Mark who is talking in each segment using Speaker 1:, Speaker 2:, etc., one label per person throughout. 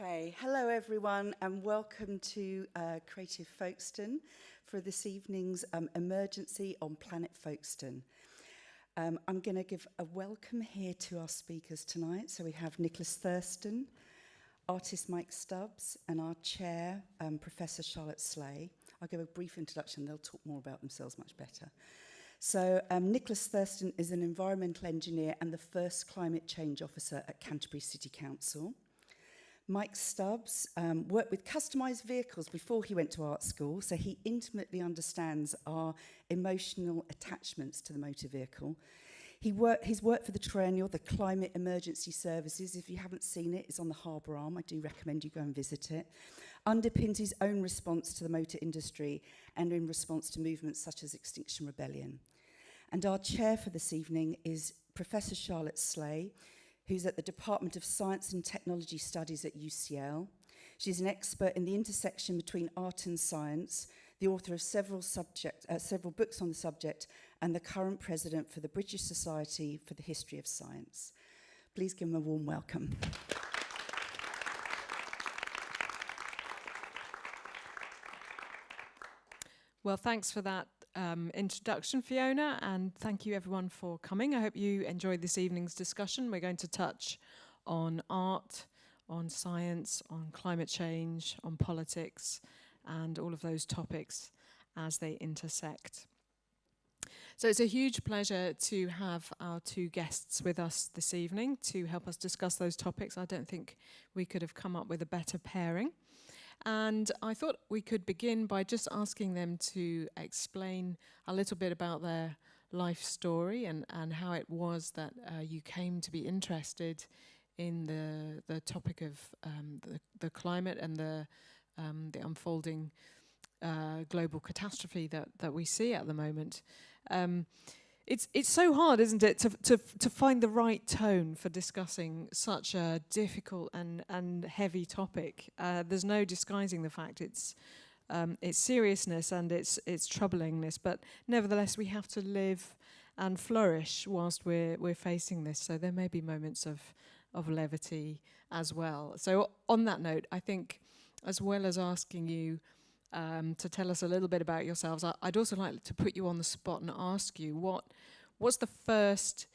Speaker 1: Okay, hello everyone and welcome to Creative Folkestone for this evening's emergency on Planet Folkestone. I'm going to give a welcome here to our speakers tonight. So we have Nicholas Thurston, artist Mike Stubbs, and our chair, Professor Charlotte Sleigh. I'll give a brief introduction, they'll talk more about themselves much better. So Nicholas Thurston is an environmental engineer and the first climate change officer at Canterbury City Council. Mike Stubbs worked with customised vehicles before he went to art school, so he intimately understands our emotional attachments to the motor vehicle. He's worked for the Triennial, the Climate Emergency Services. If you haven't seen it, it's on the harbour arm. I do recommend you go and visit it. Underpins his own response to the motor industry and in response to movements such as Extinction Rebellion. And our chair for this evening is Professor Charlotte Sleigh, who's at the Department of Science and Technology Studies at UCL. She's an expert in the intersection between art and science, the author of several books on the subject, and the current president for the British Society for the History of Science. Please give him a warm welcome.
Speaker 2: Well, thanks for that introduction, Fiona, and thank you everyone for coming. I hope you enjoyed this evening's discussion. We're going to touch on art, on science, on climate change, on politics, and all of those topics as they intersect. So it's a huge pleasure to have our two guests with us this evening to help us discuss those topics. I don't think we could have come up with a better pairing. And I thought we could begin by just asking them to explain a little bit about their life story and how it was that you came to be interested in the topic of the climate and the unfolding global catastrophe that we see at the moment. It's so hard, isn't it, to find the right tone for discussing such a difficult and heavy topic. There's no disguising the fact its seriousness and its troublingness, but nevertheless we have to live and flourish whilst we're facing this. So there may be moments of levity as well. So on that note, I think as well as asking you to tell us a little bit about yourselves, I'd also like to put you on the spot and ask you what's the first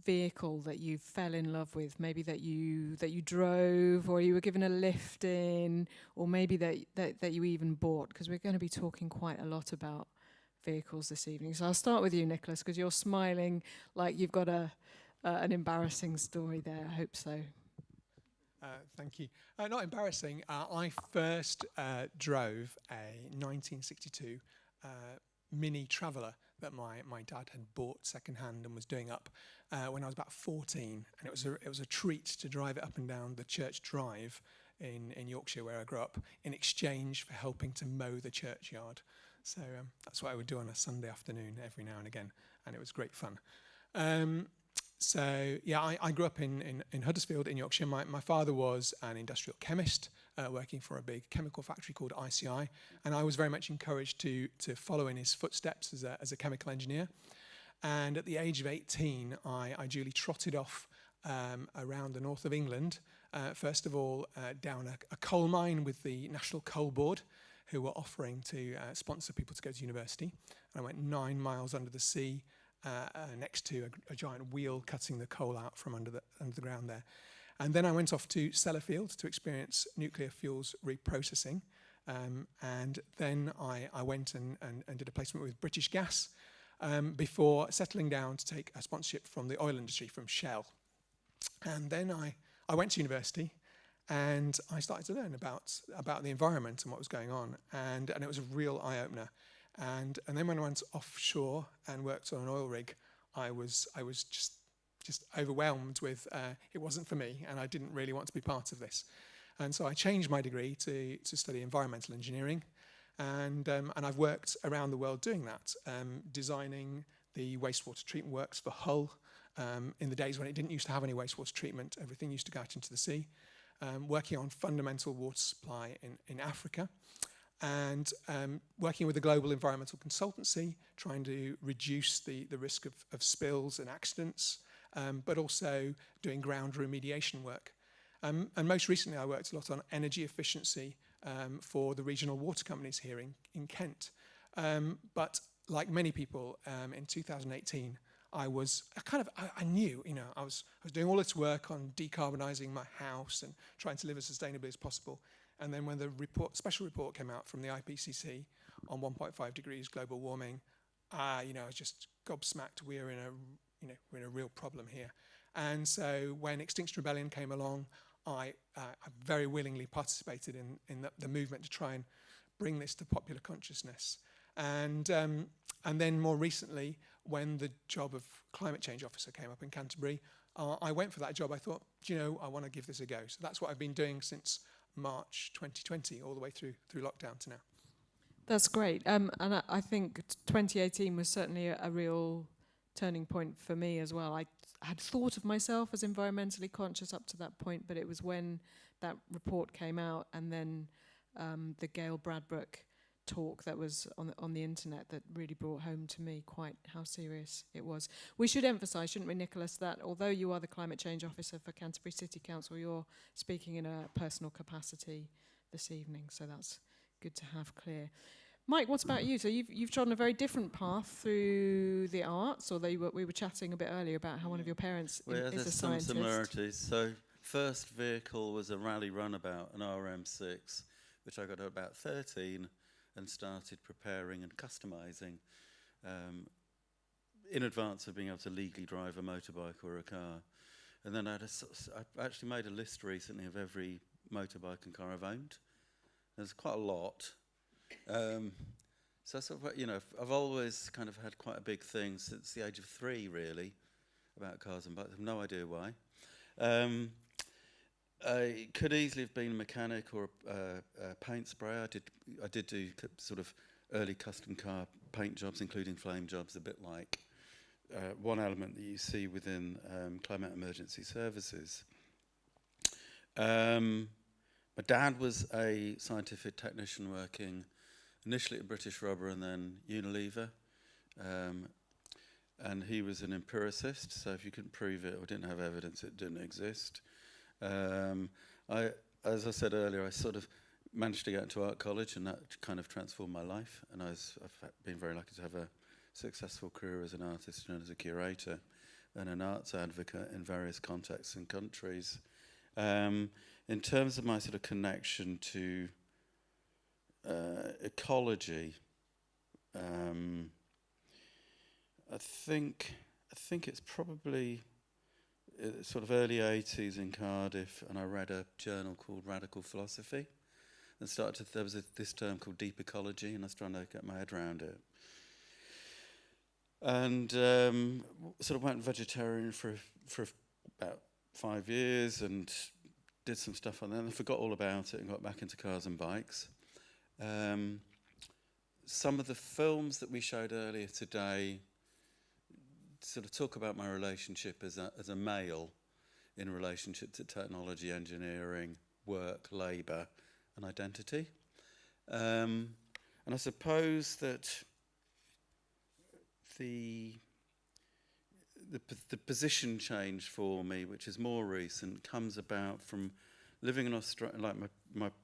Speaker 2: vehicle that you fell in love with? Maybe that you drove, or you were given a lift in, or maybe that you even bought, because we're going to be talking quite a lot about vehicles this evening. So I'll start with you, Nicholas, because you're smiling like you've got an embarrassing story there. I hope so.
Speaker 3: Thank you. Not embarrassing. I first drove a 1962 Mini Traveller that my dad had bought secondhand and was doing up when I was about 14, and it was a treat to drive it up and down the church drive in Yorkshire where I grew up in exchange for helping to mow the churchyard. So that's what I would do on a Sunday afternoon every now and again, and it was great fun. So yeah, I grew up in Huddersfield in Yorkshire. My father was an industrial chemist working for a big chemical factory called ICI, and I was very much encouraged to follow in his footsteps as a chemical engineer. And at the age of 18, I duly trotted off around the north of England, first of all down a coal mine with the National Coal Board, who were offering to sponsor people to go to university. And I went 9 miles under the sea, next to a giant wheel cutting the coal out from under the ground there. And then I went off to Sellafield to experience nuclear fuels reprocessing. And then I went and did a placement with British Gas before settling down to take a sponsorship from the oil industry, from Shell. And then I went to university and I started to learn about the environment and what was going on. And it was a real eye-opener. And then when I went offshore and worked on an oil rig, I was just overwhelmed with it wasn't for me, and I didn't really want to be part of this. And so I changed my degree to study environmental engineering, and I've worked around the world doing that, designing the wastewater treatment works for Hull in the days when it didn't used to have any wastewater treatment. Everything used to go out into the sea, working on fundamental water supply in Africa. And working with a global environmental consultancy, trying to reduce the risk of spills and accidents, but also doing ground remediation work. And most recently, I worked a lot on energy efficiency for the regional water companies here in Kent. But like many people, in 2018, I knew, I was doing all this work on decarbonising my house and trying to live as sustainably as possible. And then when the special report came out from the IPCC on 1.5 degrees global warming, I was just gobsmacked. We're in a real problem here. And so when Extinction Rebellion came along, I very willingly participated in the movement to try and bring this to popular consciousness. And then more recently, when the job of climate change officer came up in Canterbury, I went for that job. I thought, I want to give this a go. So that's what I've been doing since March 2020, all the way through lockdown to now.
Speaker 2: That's great. And I think 2018 was certainly a real turning point for me as well. I had thought of myself as environmentally conscious up to that point, but it was when that report came out and then the Gail Bradbrook talk that was on the internet that really brought home to me quite how serious it was. We should emphasise, shouldn't we, Nicholas, that although you are the climate change officer for Canterbury City Council, you're speaking in a personal capacity this evening, so that's good to have clear. Mike, what about you? So you've trodden a very different path through the arts, although we were chatting a bit earlier about how one of your parents is a scientist.
Speaker 4: There's some similarities. So first vehicle was a rally runabout, an RM6, which I got at about 13 and started preparing and customising in advance of being able to legally drive a motorbike or a car. And then I actually made a list recently of every motorbike and car I've owned. There's quite a lot. So sort of, I've always kind of had quite a big thing since the age of 3, really, about cars and bikes. I have no idea why. I could easily have been a mechanic or a paint sprayer. I did do sort of early custom car paint jobs, including flame jobs, a bit like one element that you see within climate emergency services. My dad was a scientific technician working initially at British Rubber and then Unilever. And he was an empiricist, so if you couldn't prove it or didn't have evidence, it didn't exist. As I said earlier, I sort of managed to get into art college, and that kind of transformed my life. And I've been very lucky to have a successful career as an artist and as a curator and an arts advocate in various contexts and countries. In terms of my sort of connection to ecology, I think it's probably sort of early 80s in Cardiff, and I read a journal called Radical Philosophy, and there was this term called deep ecology, and I was trying to get my head around it. And sort of went vegetarian for about 5 years and did some stuff on that, and forgot all about it and got back into cars and bikes. Some of the films that we showed earlier today sort of talk about my relationship as a male in relationship to technology, engineering, work, labour, and identity. And I suppose that the position change for me, which is more recent, comes about from living in Australia. Like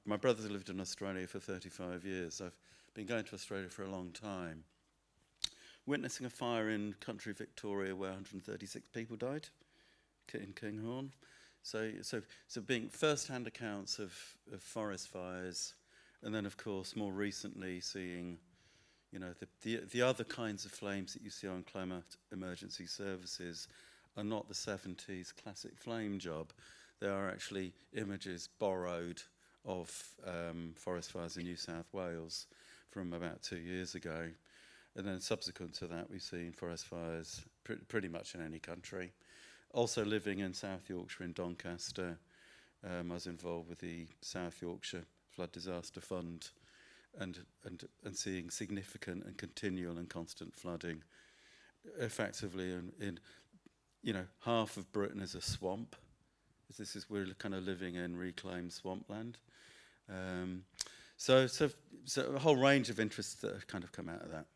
Speaker 4: my brother lived in Australia for 35 years. I've been going to Australia for a long time. Witnessing a fire in country Victoria where 136 people died in Kinghorn. So being first-hand accounts of forest fires, and then of course more recently seeing, the other kinds of flames that you see on climate emergency services are not the 70s classic flame job. They are actually images borrowed of forest fires in New South Wales from about 2 years ago. And then subsequent to that, we've seen forest fires pretty much in any country. Also living in South Yorkshire in Doncaster, I was involved with the South Yorkshire Flood Disaster Fund and seeing significant and continual and constant flooding. Effectively, in half of Britain is a swamp. We're kind of living in reclaimed swampland. So a whole range of interests that have kind of come out of that.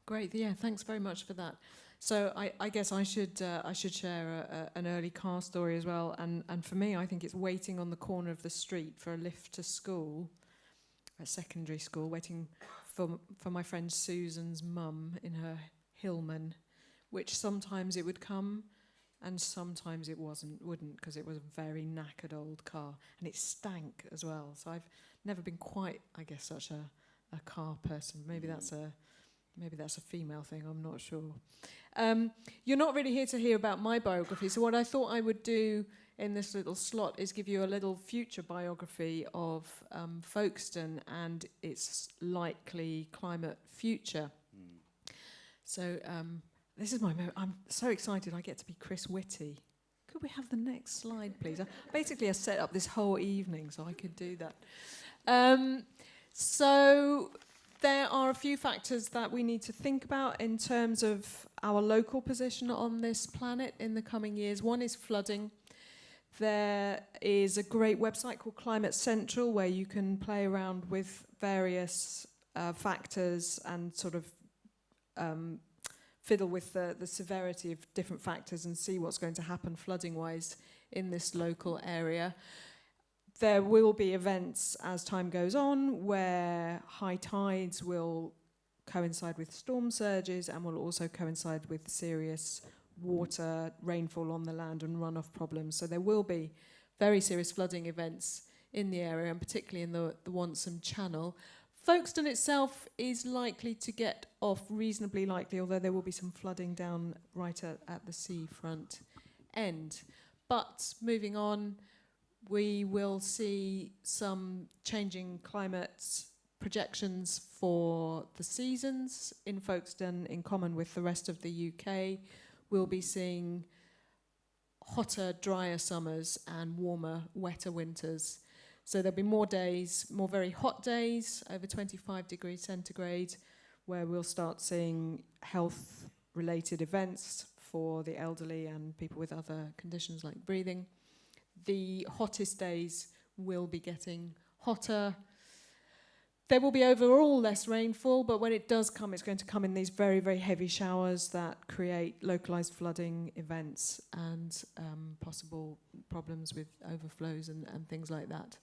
Speaker 2: Great. Yeah, thanks very much for that. So I guess I should share an early car story as well. And for me, I think it's waiting on the corner of the street for a lift to school, a secondary school, waiting for my friend Susan's mum in her Hillman, which sometimes it would come and sometimes it wouldn't, because it was a very knackered old car. And it stank as well. So I've never been quite, I guess, such a car person. Maybe that's a female thing, I'm not sure. You're not really here to hear about my biography, so what I thought I would do in this little slot is give you a little future biography of Folkestone and its likely climate future. So this is my moment. I'm so excited I get to be Chris Whitty. Could we have the next slide, please? I set up this whole evening so I could do that. So there are a few factors that we need to think about in terms of our local position on this planet in the coming years. One is flooding. There is a great website called Climate Central where you can play around with various factors and sort of fiddle with the severity of different factors and see what's going to happen flooding-wise in this local area. There will be events as time goes on where high tides will coincide with storm surges and will also coincide with serious water, rainfall on the land and runoff problems. So there will be very serious flooding events in the area, and particularly in the Wantsum Channel. Folkestone itself is likely to get off reasonably likely, although there will be some flooding down right at the seafront end. But moving on, we will see some changing climate projections for the seasons in Folkestone in common with the rest of the UK. We'll be seeing hotter, drier summers and warmer, wetter winters. So there'll be more days, more very hot days, over 25 degrees centigrade, where we'll start seeing health-related events for the elderly and people with other conditions like breathing. The hottest days will be getting hotter. There will be overall less rainfall, but when it does come, it's going to come in these very, very heavy showers that create localized flooding events and possible problems with overflows and things like that.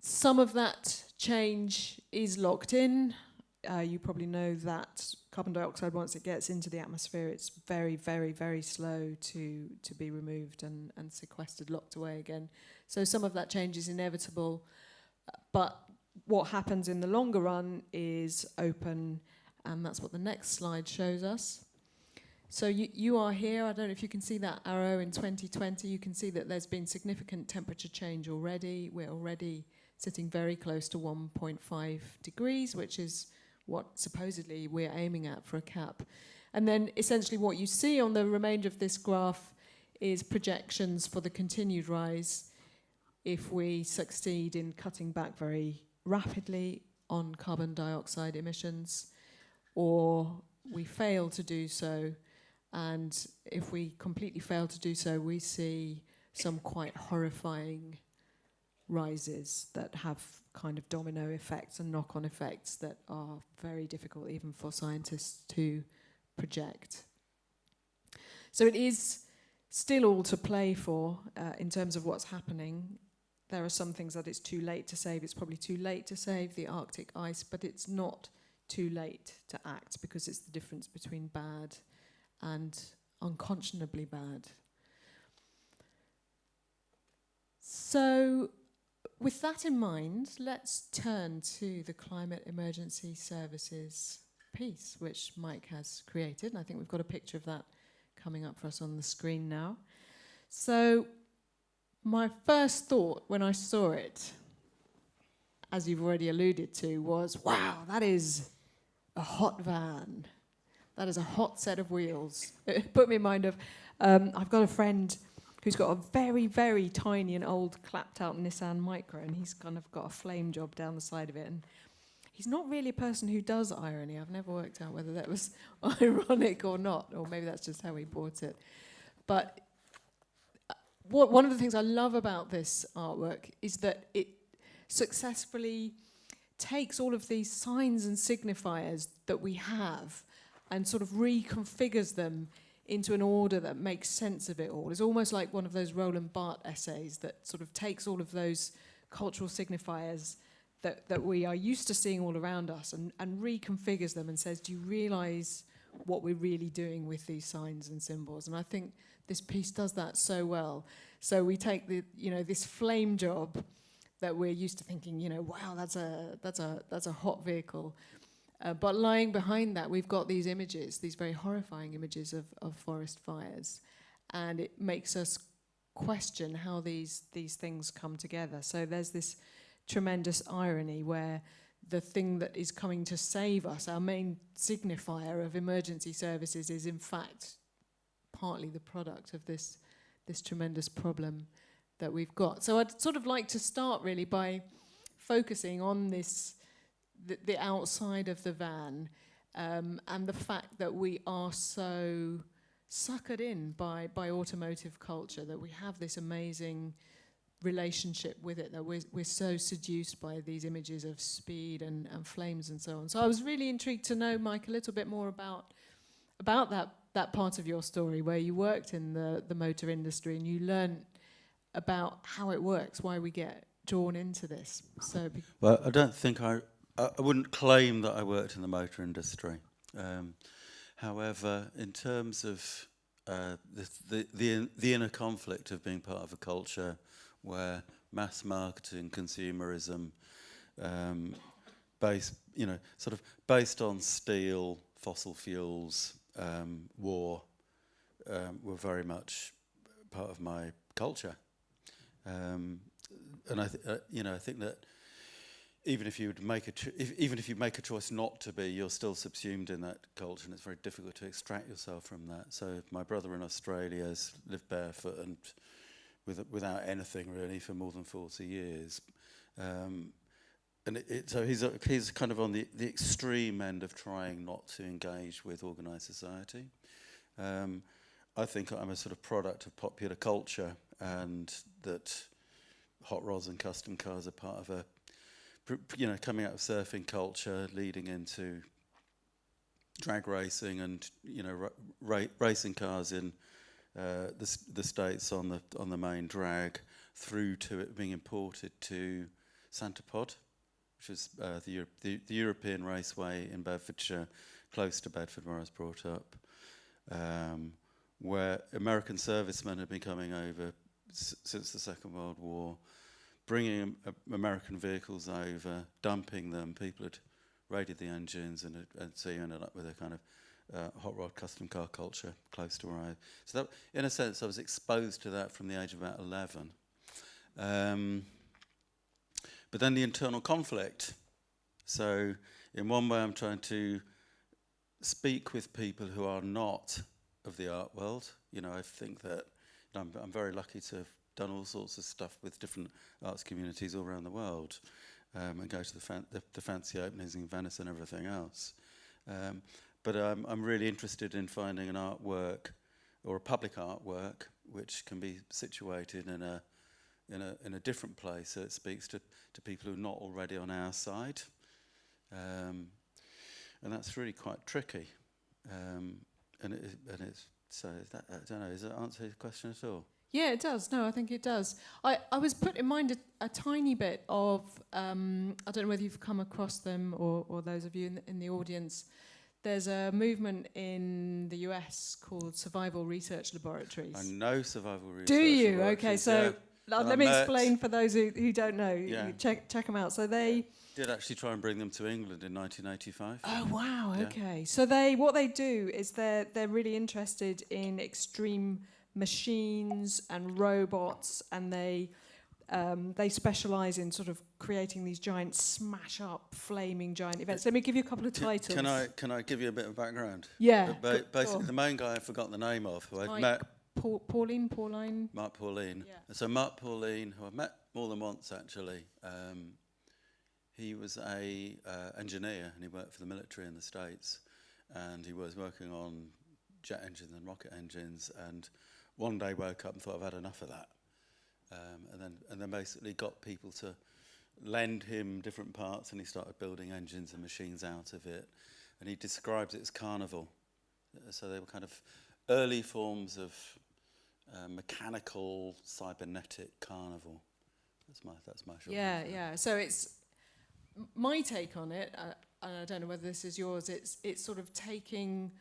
Speaker 2: Some of that change is locked in. You probably know that carbon dioxide, once it gets into the atmosphere, it's very, very, very slow to be removed and sequestered, locked away again. So some of that change is inevitable. But what happens in the longer run is open, and that's what the next slide shows us. So you are here. I don't know if you can see that arrow in 2020. You can see that there's been significant temperature change already. We're already sitting very close to 1.5 degrees, which is what supposedly we're aiming at for a cap. And then essentially what you see on the remainder of this graph is projections for the continued rise if we succeed in cutting back very rapidly on carbon dioxide emissions, or we fail to do so. And if we completely fail to do so, we see some quite horrifying rises that have kind of domino effects and knock-on effects that are very difficult even for scientists to project. So it is still all to play for in terms of what's happening. There are some things that it's too late to save. It's probably too late to save the Arctic ice, but it's not too late to act, because it's the difference between bad and unconscionably bad. So with that in mind, let's turn to the Climate Emergency Services piece, which Mike has created. And I think we've got a picture of that coming up for us on the screen now. So my first thought when I saw it, as you've already alluded to, was, wow, that is a hot van. That is a hot set of wheels. It put me in mind of, I've got a friend who's got a very, very tiny and old clapped-out Nissan Micra, and he's kind of got a flame job down the side of it. And he's not really a person who does irony. I've never worked out whether that was ironic or not, or maybe that's just how he bought it. But one of the things I love about this artwork is that it successfully takes all of these signs and signifiers that we have and sort of reconfigures them into an order that makes sense of it all. It's almost like one of those Roland Barthes essays that sort of takes all of those cultural signifiers that we are used to seeing all around us and reconfigures them and says, do you realise what we're really doing with these signs and symbols? And I think this piece does that so well. So we take this flame job that we're used to thinking, wow, that's a hot vehicle. But lying behind that, we've got these images, these very horrifying images of forest fires. And it makes us question how these things come together. So there's this tremendous irony where the thing that is coming to save us, our main signifier of emergency services, is in fact partly the product of this tremendous problem that we've got. So I'd sort of like to start really by focusing on this, the outside of the van, and the fact that we are so suckered in by automotive culture, that we have this amazing relationship with it, that we're so seduced by these images of speed and flames and so on. So I was really intrigued to know, Mike, a little bit more about that part of your story where you worked in the motor industry and you learned about how it works, why we get drawn into this. So,
Speaker 4: well, I don't think I wouldn't claim that I worked in the motor industry. However, in terms of the inner conflict of being part of a culture where mass marketing, consumerism, sort of based on steel, fossil fuels, war, were very much part of my culture. And I think that even if you make a choice not to be, you're still subsumed in that culture, and it's very difficult to extract yourself from that. So my brother in Australia has lived barefoot and without anything really for more than 40 years, so he's kind of on the extreme end of trying not to engage with organised society. I think I'm a sort of product of popular culture, and that hot rods and custom cars are part of a, coming out of surfing culture, leading into drag racing and racing cars in the States on the main drag, through to it being imported to Santapod, which is the European Raceway in Bedfordshire, close to Bedford where I was brought up, where American servicemen had been coming over since the Second World War, bringing American vehicles over, dumping them. People had raided the engines, and so you ended up with a kind of hot rod custom car culture close to where I... So that, in a sense, I was exposed to that from the age of about 11. But then the internal conflict. So in one way, I'm trying to speak with people who are not of the art world. I think that I'm very lucky to have done all sorts of stuff with different arts communities all around the world, and go to the fancy openings in Venice and everything else. But I'm really interested in finding an artwork or a public artwork which can be situated in a different place, so it speaks to people who are not already on our side, and that's really quite tricky. So that, I don't know. Does that answer your question at all?
Speaker 2: yeah, it does. No, I think it does. I was put in mind a tiny bit of, I don't know whether you've come across them or those of you in the audience. There's a movement in the US called Survival Research Laboratories.
Speaker 4: I know survival research.
Speaker 2: Do you?
Speaker 4: laboratories,
Speaker 2: Okay, so let me explain for those who don't know.
Speaker 4: Yeah.
Speaker 2: Check them out. So they
Speaker 4: did actually try and bring them to England in 1985.
Speaker 2: Oh wow!
Speaker 4: Yeah.
Speaker 2: Okay, so what they do is they're really interested in extreme machines and robots, and they specialise in sort of creating these giant smash-up, flaming giant events. Let me give you a couple of titles.
Speaker 4: Can I give you a bit of background?
Speaker 2: Yeah.
Speaker 4: Basically, the main guy I forgot the name of, who I'd met.
Speaker 2: Pauline.
Speaker 4: Mark Pauline.
Speaker 2: Yeah.
Speaker 4: So Mark Pauline, who I've met more than once actually. He was a engineer, and he worked for the military in the States, and he was working on jet engines and rocket engines, and one day woke up and thought, I've had enough of that, and then basically got people to lend him different parts, and he started building engines and machines out of it. And he describes it as carnival. So they were kind of early forms of mechanical, cybernetic carnival. That's my short
Speaker 2: Yeah,
Speaker 4: answer.
Speaker 2: yeah. So it's my take on it, and I don't know whether this is yours. It's sort of taking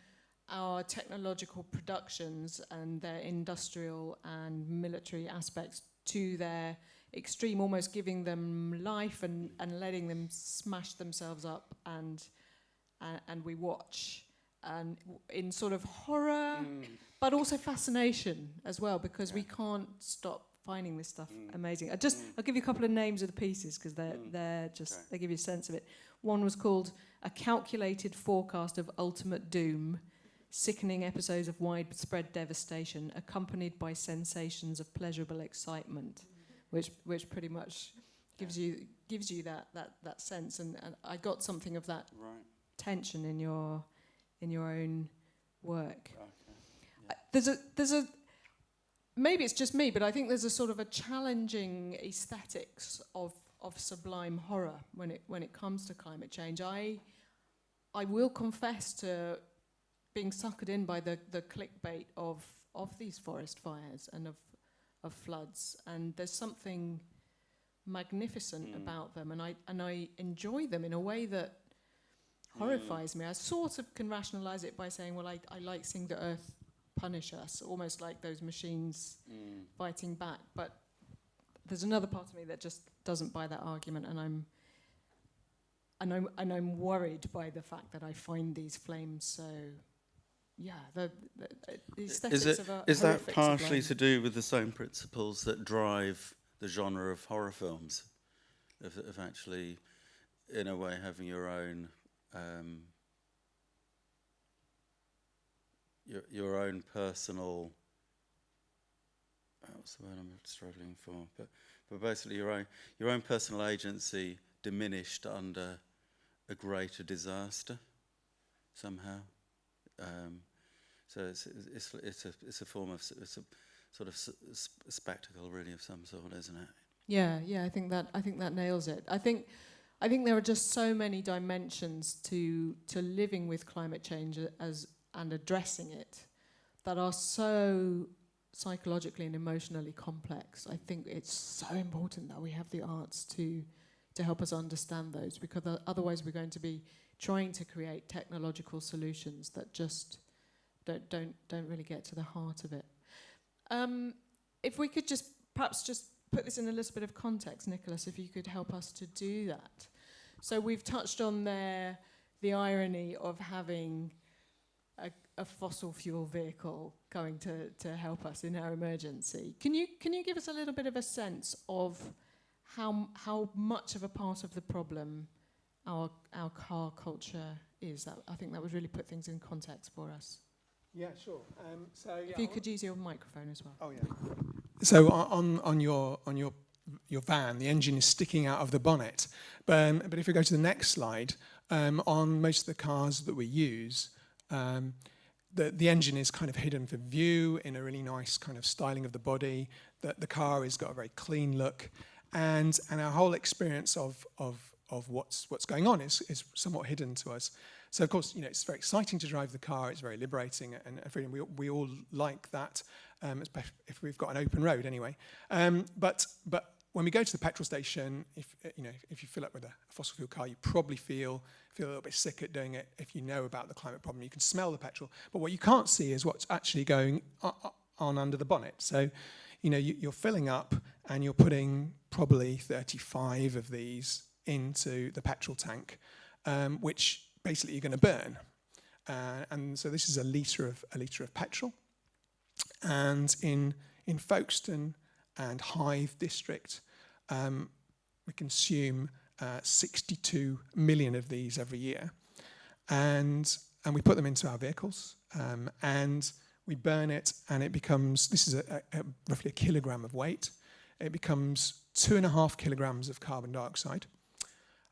Speaker 2: our technological productions and their industrial and military aspects to their extreme, almost giving them life and letting them smash themselves up, and we watch, and in sort of horror, but also fascination as well, because we can't stop finding this stuff amazing. I'll give you a couple of names of the pieces, because they're just they give you a sense of it. One was called A Calculated Forecast of Ultimate Doom, Sickening Episodes of Widespread Devastation, accompanied by sensations of pleasurable excitement, which pretty much gives you that sense, and I got something of that tension in your own work.
Speaker 4: Okay.
Speaker 2: There's a maybe it's just me, but I think there's a sort of a challenging aesthetics of sublime horror when it comes to climate change. I will confess to being suckered in by the clickbait of these forest fires and of floods, and there's something magnificent about them, and I enjoy them in a way that horrifies me. I sort of can rationalize it by saying, well, I like seeing the earth punish us, almost like those machines fighting back. But there's another part of me that just doesn't buy that argument, and I'm worried by the fact that I find these flames so. Yeah, the aesthetics of a
Speaker 4: is that
Speaker 2: horrific
Speaker 4: partially
Speaker 2: sublime.
Speaker 4: to do with the same principles that drive the genre of horror films, of actually, in a way, having your own personal, what's the word I'm struggling for? But basically your own personal agency diminished under a greater disaster somehow. So it's a form of it's a sort of spectacle, really, of some sort, isn't it?
Speaker 2: Yeah, I think that nails it. I think there are just so many dimensions to living with climate change and addressing it that are so psychologically and emotionally complex. I think it's so important that we have the arts to help us understand those, because otherwise we're going to be trying to create technological solutions that just don't really get to the heart of it. If we could perhaps put this in a little bit of context, Nicholas, if you could help us to do that. So we've touched on there the irony of having a fossil fuel vehicle going to help us in our emergency. Can you give us a little bit of a sense of how much of a part of the problem our car culture is? I think that would really put things in context for us.
Speaker 3: Yeah, sure.
Speaker 2: If you could use your microphone as well.
Speaker 3: Oh yeah. So on your van, the engine is sticking out of the bonnet. But if we go to the next slide, on most of the cars that we use, the engine is kind of hidden from view in a really nice kind of styling of the body. The car has got a very clean look, and our whole experience of what's going on is somewhat hidden to us. So of course, it's very exciting to drive the car. It's very liberating, and we all like that, especially if we've got an open road anyway. But when we go to the petrol station, if you fill up with a fossil fuel car, you probably feel a little bit sick at doing it. If you know about the climate problem, you can smell the petrol. But what you can't see is what's actually going on under the bonnet. So, you're filling up and you're putting probably 35 of these into the petrol tank, which basically you're going to burn. And so this is a litre of petrol. And in Folkestone and Hythe district, we consume 62 million of these every year, and we put them into our vehicles, and we burn it, and it becomes, this is roughly a kilogram of weight. It becomes 2.5 kilograms of carbon dioxide,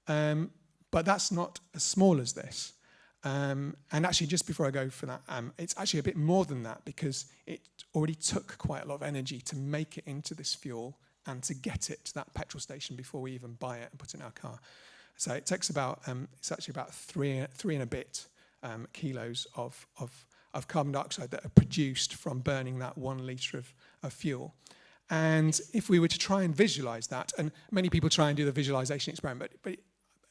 Speaker 3: but that's not as small as this. And actually, just before I go for that, it's actually a bit more than that, because it already took quite a lot of energy to make it into this fuel and to get it to that petrol station before we even buy it and put it in our car. So it takes about, it's actually about three and a bit kilos of carbon dioxide that are produced from burning that 1 litre of fuel. And if we were to try and visualize that, and many people try and do the visualization experiment, but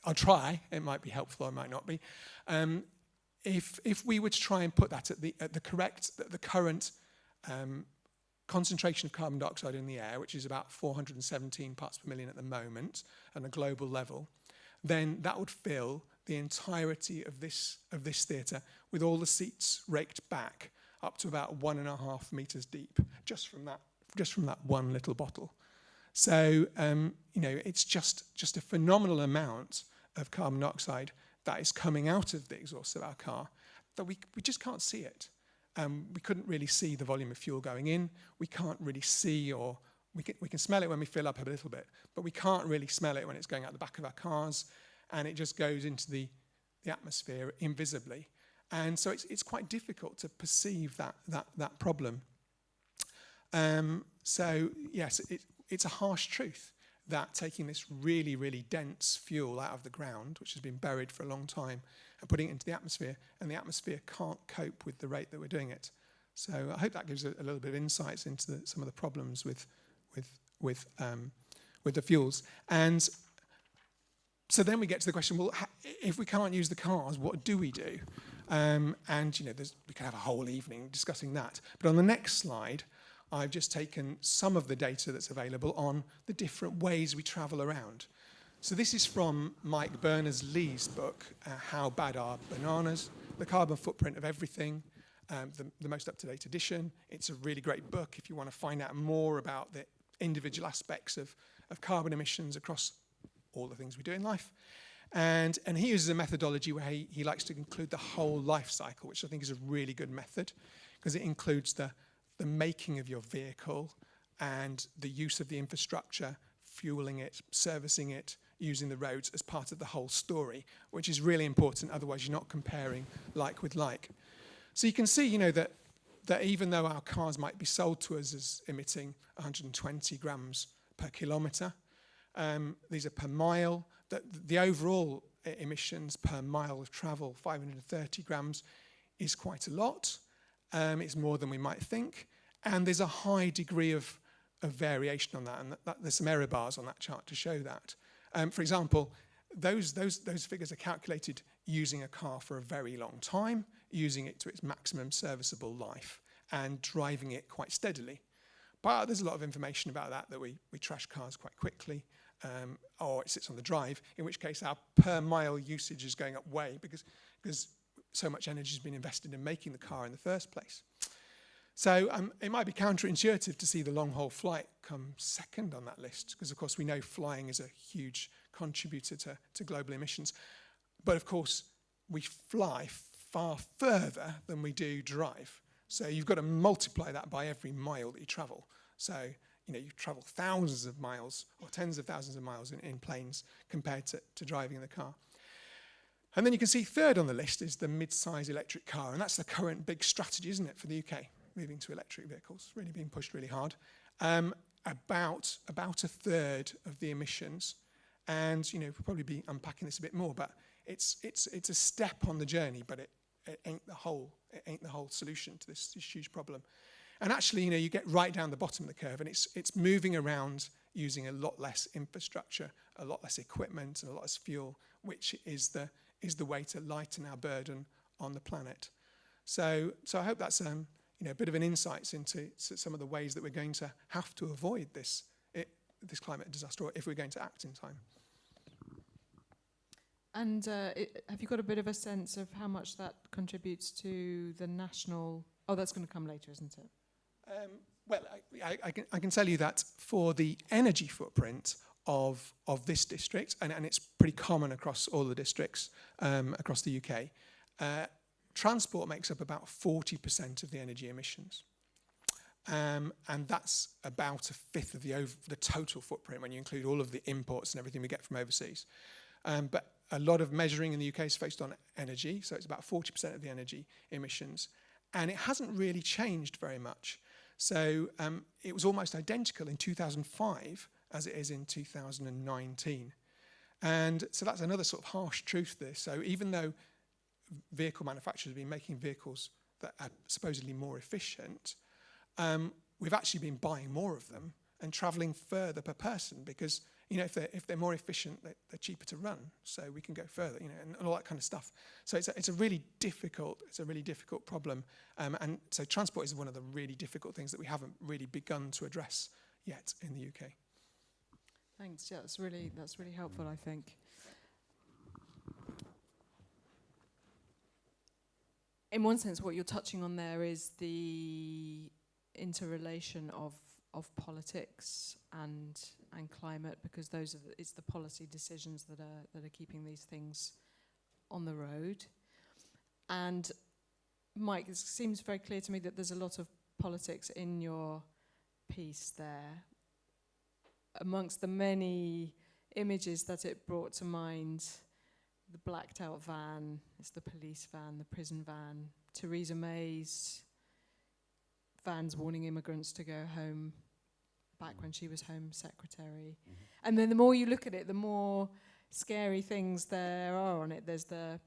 Speaker 3: I'll try, it might be helpful or it might not be. If we were to try and put that at the current concentration of carbon dioxide in the air, which is about 417 parts per million at the moment on a global level, then that would fill the entirety of this theatre with all the seats raked back up to about 1.5 meters deep, just from that one little bottle. So it's just a phenomenal amount of carbon dioxide that is coming out of the exhaust of our car that we just can't see it. We couldn't really see the volume of fuel going in. We can't really see, or we can smell it when we fill up a little bit, but we can't really smell it when it's going out the back of our cars, and it just goes into the atmosphere invisibly. And so it's quite difficult to perceive that problem. So yes, it's a harsh truth that taking this really, really dense fuel out of the ground, which has been buried for a long time, and putting it into the atmosphere, and the atmosphere can't cope with the rate that we're doing it. So I hope that gives a little bit of insights into some of the problems with the fuels. And so then we get to the question, well, if we can't use the cars, what do we do? And we could have a whole evening discussing that. But on the next slide, I've just taken some of the data that's available on the different ways we travel around. So this is from Mike Berners-Lee's book, How Bad Are Bananas? The Carbon Footprint of Everything, the most up-to-date edition. It's a really great book if you want to find out more about the individual aspects of carbon emissions across all the things we do in life. And he uses a methodology where he likes to include the whole life cycle, which I think is a really good method, because it includes the making of your vehicle and the use of the infrastructure, fueling it, servicing it, using the roads as part of the whole story, which is really important. Otherwise, you're not comparing like with like. So you can see, that even though our cars might be sold to us as emitting 120 grams per kilometre, these are per mile. The overall emissions per mile of travel, 530 grams, is quite a lot. It's more than we might think. And there's a high degree of variation on that. And there's some error bars on that chart to show that. For example, those figures are calculated using a car for a very long time, using it to its maximum serviceable life, and driving it quite steadily. But there's a lot of information about that we trash cars quite quickly, or it sits on the drive, in which case our per mile usage is going up way because so much energy has been invested in making the car in the first place. So it might be counterintuitive to see the long-haul flight come second on that list, because of course we know flying is a huge contributor to global emissions. But of course we fly far further than we do drive. So you've got to multiply that by every mile that you travel. So you travel thousands of miles or tens of thousands of miles in planes compared to driving in the car. And then you can see third on the list is the mid-size electric car, and that's the current big strategy, isn't it, for the UK, moving to electric vehicles, really being pushed really hard. About a third of the emissions, and we'll probably be unpacking this a bit more, but it's a step on the journey, but it ain't the whole solution to this huge problem. And actually, you get right down the bottom of the curve, and it's moving around using a lot less infrastructure, a lot less equipment, and a lot less fuel, which is the way to lighten our burden on the planet. So I hope that's a bit of an insight into some of the ways that we're going to have to avoid this climate disaster, or if we're going to act in time.
Speaker 2: And have you got a bit of a sense of how much that contributes to the national? Oh, that's going to come later, isn't it?
Speaker 3: Well, I can tell you that for the energy footprint of this district, and it's pretty common across all the districts across the UK, transport makes up about 40% of the energy emissions. And that's about a fifth of the total footprint when you include all of the imports and everything we get from overseas. But a lot of measuring in the UK is focused on energy, so it's about 40% of the energy emissions. And it hasn't really changed very much. So it was almost identical in 2005 as it is in 2019. And so that's another sort of harsh truth there. So even though vehicle manufacturers have been making vehicles that are supposedly more efficient, we've actually been buying more of them and travelling further per person because, you know, if they're more efficient, they're cheaper to run, so we can go further, you know, and all that kind of stuff. So it's a really difficult problem, and so transport is one of the really difficult things that we haven't really begun to address yet in the UK.
Speaker 2: Thanks. Yeah, that's really helpful, I think. In one sense, what you're touching on there is the interrelation of politics and climate, because it's the policy decisions that are keeping these things on the road. And Mike, it seems very clear to me that there's a lot of politics in your piece there. Amongst the many images that it brought to mind, the blacked out van, it's the police van, the prison van, Theresa May's vans warning immigrants to go home back when she was Home Secretary. Mm-hmm. And then the more you look at it, the more scary things there are on it. There's I'm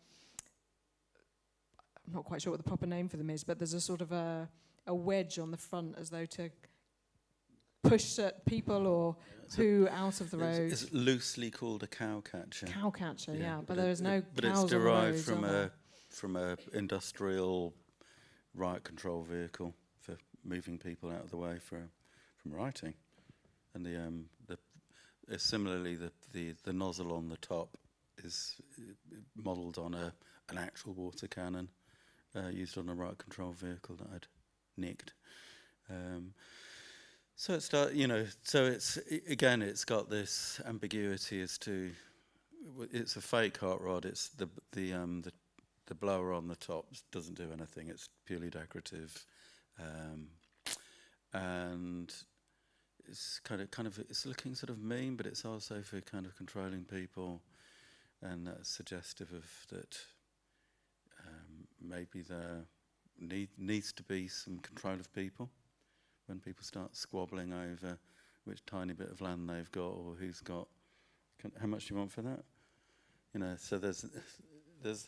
Speaker 2: not quite sure what the proper name for them is, but there's a sort of a wedge on the front as though to push people or poo out of the road.
Speaker 4: It's loosely called a cowcatcher.
Speaker 2: Cowcatcher, yeah. But there is no
Speaker 4: but
Speaker 2: cows
Speaker 4: it's
Speaker 2: on the
Speaker 4: derived
Speaker 2: roads,
Speaker 4: from a industrial riot control vehicle for moving people out of the way from writing. And similarly the nozzle on the top is modelled on an actual water cannon used on a riot control vehicle that I'd nicked. So it's it's got this ambiguity as to it's a fake hot rod. It's the blower on the top doesn't do anything. It's purely decorative, and it's kind of it's looking sort of mean, but it's also for kind of controlling people, and that's suggestive of that. Maybe there needs to be some control of people. When people start squabbling over which tiny bit of land they've got or who's got, how much do you want for that? You know, so there's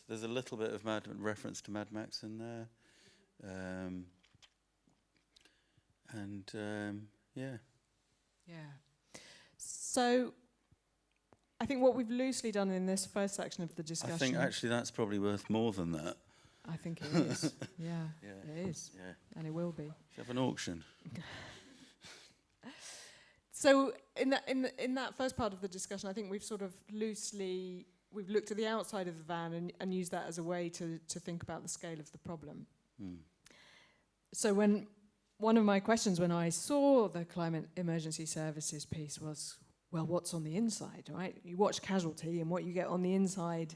Speaker 4: a little bit of reference to Mad Max in there, yeah.
Speaker 2: So I think what we've loosely done in this first section of the discussion,
Speaker 4: I think actually that's probably worth more than that.
Speaker 2: I think it is. Yeah, it is. Yeah. And it will be.
Speaker 4: Should have an auction.
Speaker 2: So in that first part of the discussion, I think we've sort of we've looked at the outside of the van and used that as a way to think about the scale of the problem. So one of my questions when I saw the Climate Emergency Services piece was, well, what's on the inside, right? You watch Casualty and what you get on the inside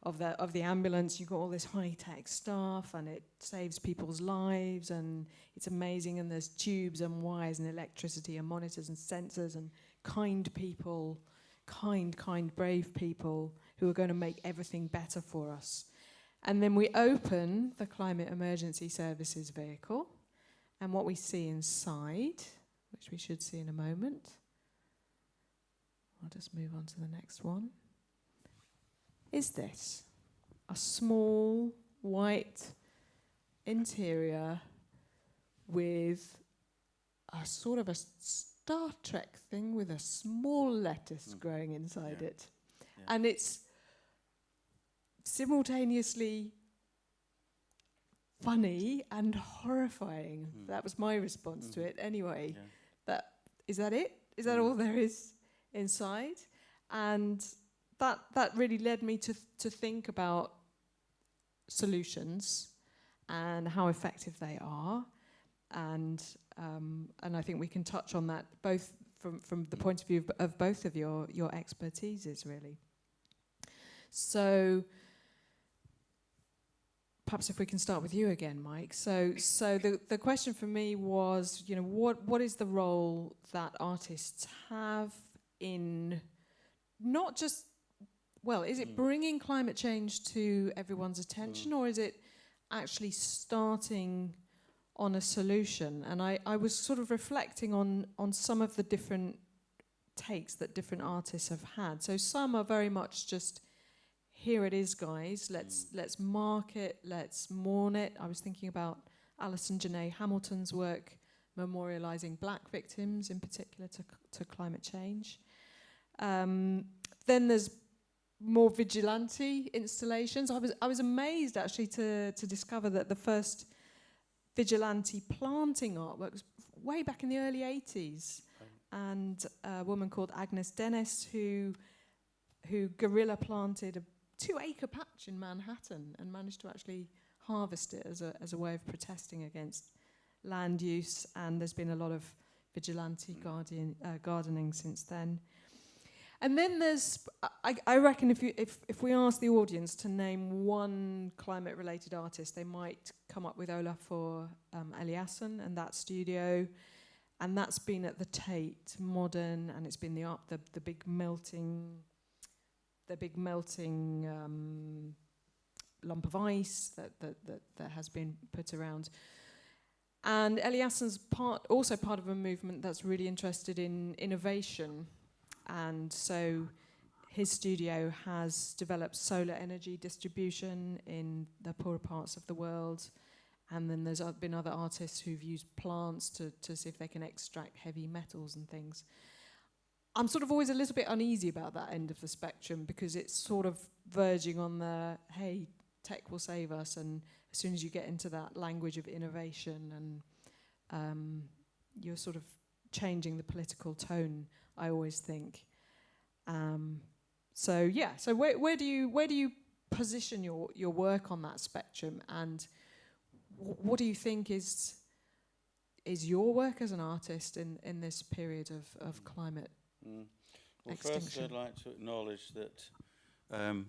Speaker 2: of the ambulance, you've got all this high-tech stuff and it saves people's lives and it's amazing, and there's tubes and wires and electricity and monitors and sensors and kind people, kind, brave people who are going to make everything better for us. And then we open the Climate Emergency Services vehicle, and what we see inside, which we should see in a moment, I'll just move on to the next one, is this. A small white interior with a sort of a Star Trek thing with a small lettuce growing inside it. Yeah. And it's simultaneously funny and horrifying. That was my response to it anyway. Yeah. Is that it? Is that all there is inside? And that really led me to think about solutions and how effective they are, and I think we can touch on that both from the point of view of both of your expertises, really. So perhaps if we can start with you again, Mike. So the question for me was, you know, what is the role that artists have in not just, well, is it bringing climate change to everyone's attention, or is it actually starting on a solution. And I was sort of reflecting on some of the different takes that different artists have had. So some are very much just, here it is, guys. Let's mark it. Let's mourn it. I was thinking about Alison Janae Hamilton's work memorialising black victims, in particular to climate change. Then there's more vigilante installations. I was amazed actually to discover that the first vigilante planting artwork was way back in the early 80s, and a woman called Agnes Dennis who guerrilla planted a 2-acre patch in Manhattan and managed to actually harvest it as a way of protesting against land use. And there's been a lot of vigilante gardening since then. And then there's, I reckon if we ask the audience to name one climate-related artist, they might come up with Olafur Eliasson and that studio, and that's been at the Tate Modern, and it's been the big melting lump of ice that has been put around. And Eliasson's also part of a movement that's really interested in innovation. And so his studio has developed solar energy distribution in the poorer parts of the world. And then there's been other artists who've used plants to see if they can extract heavy metals and things. I'm sort of always a little bit uneasy about that end of the spectrum, because it's sort of verging on the, hey, tech will save us. And as soon as you get into that language of innovation, and you're sort of changing the political tone, I always think. So where do you position your work on that spectrum, and what do you think is your work as an artist in this period of climate extinction?
Speaker 4: First I'd like to acknowledge that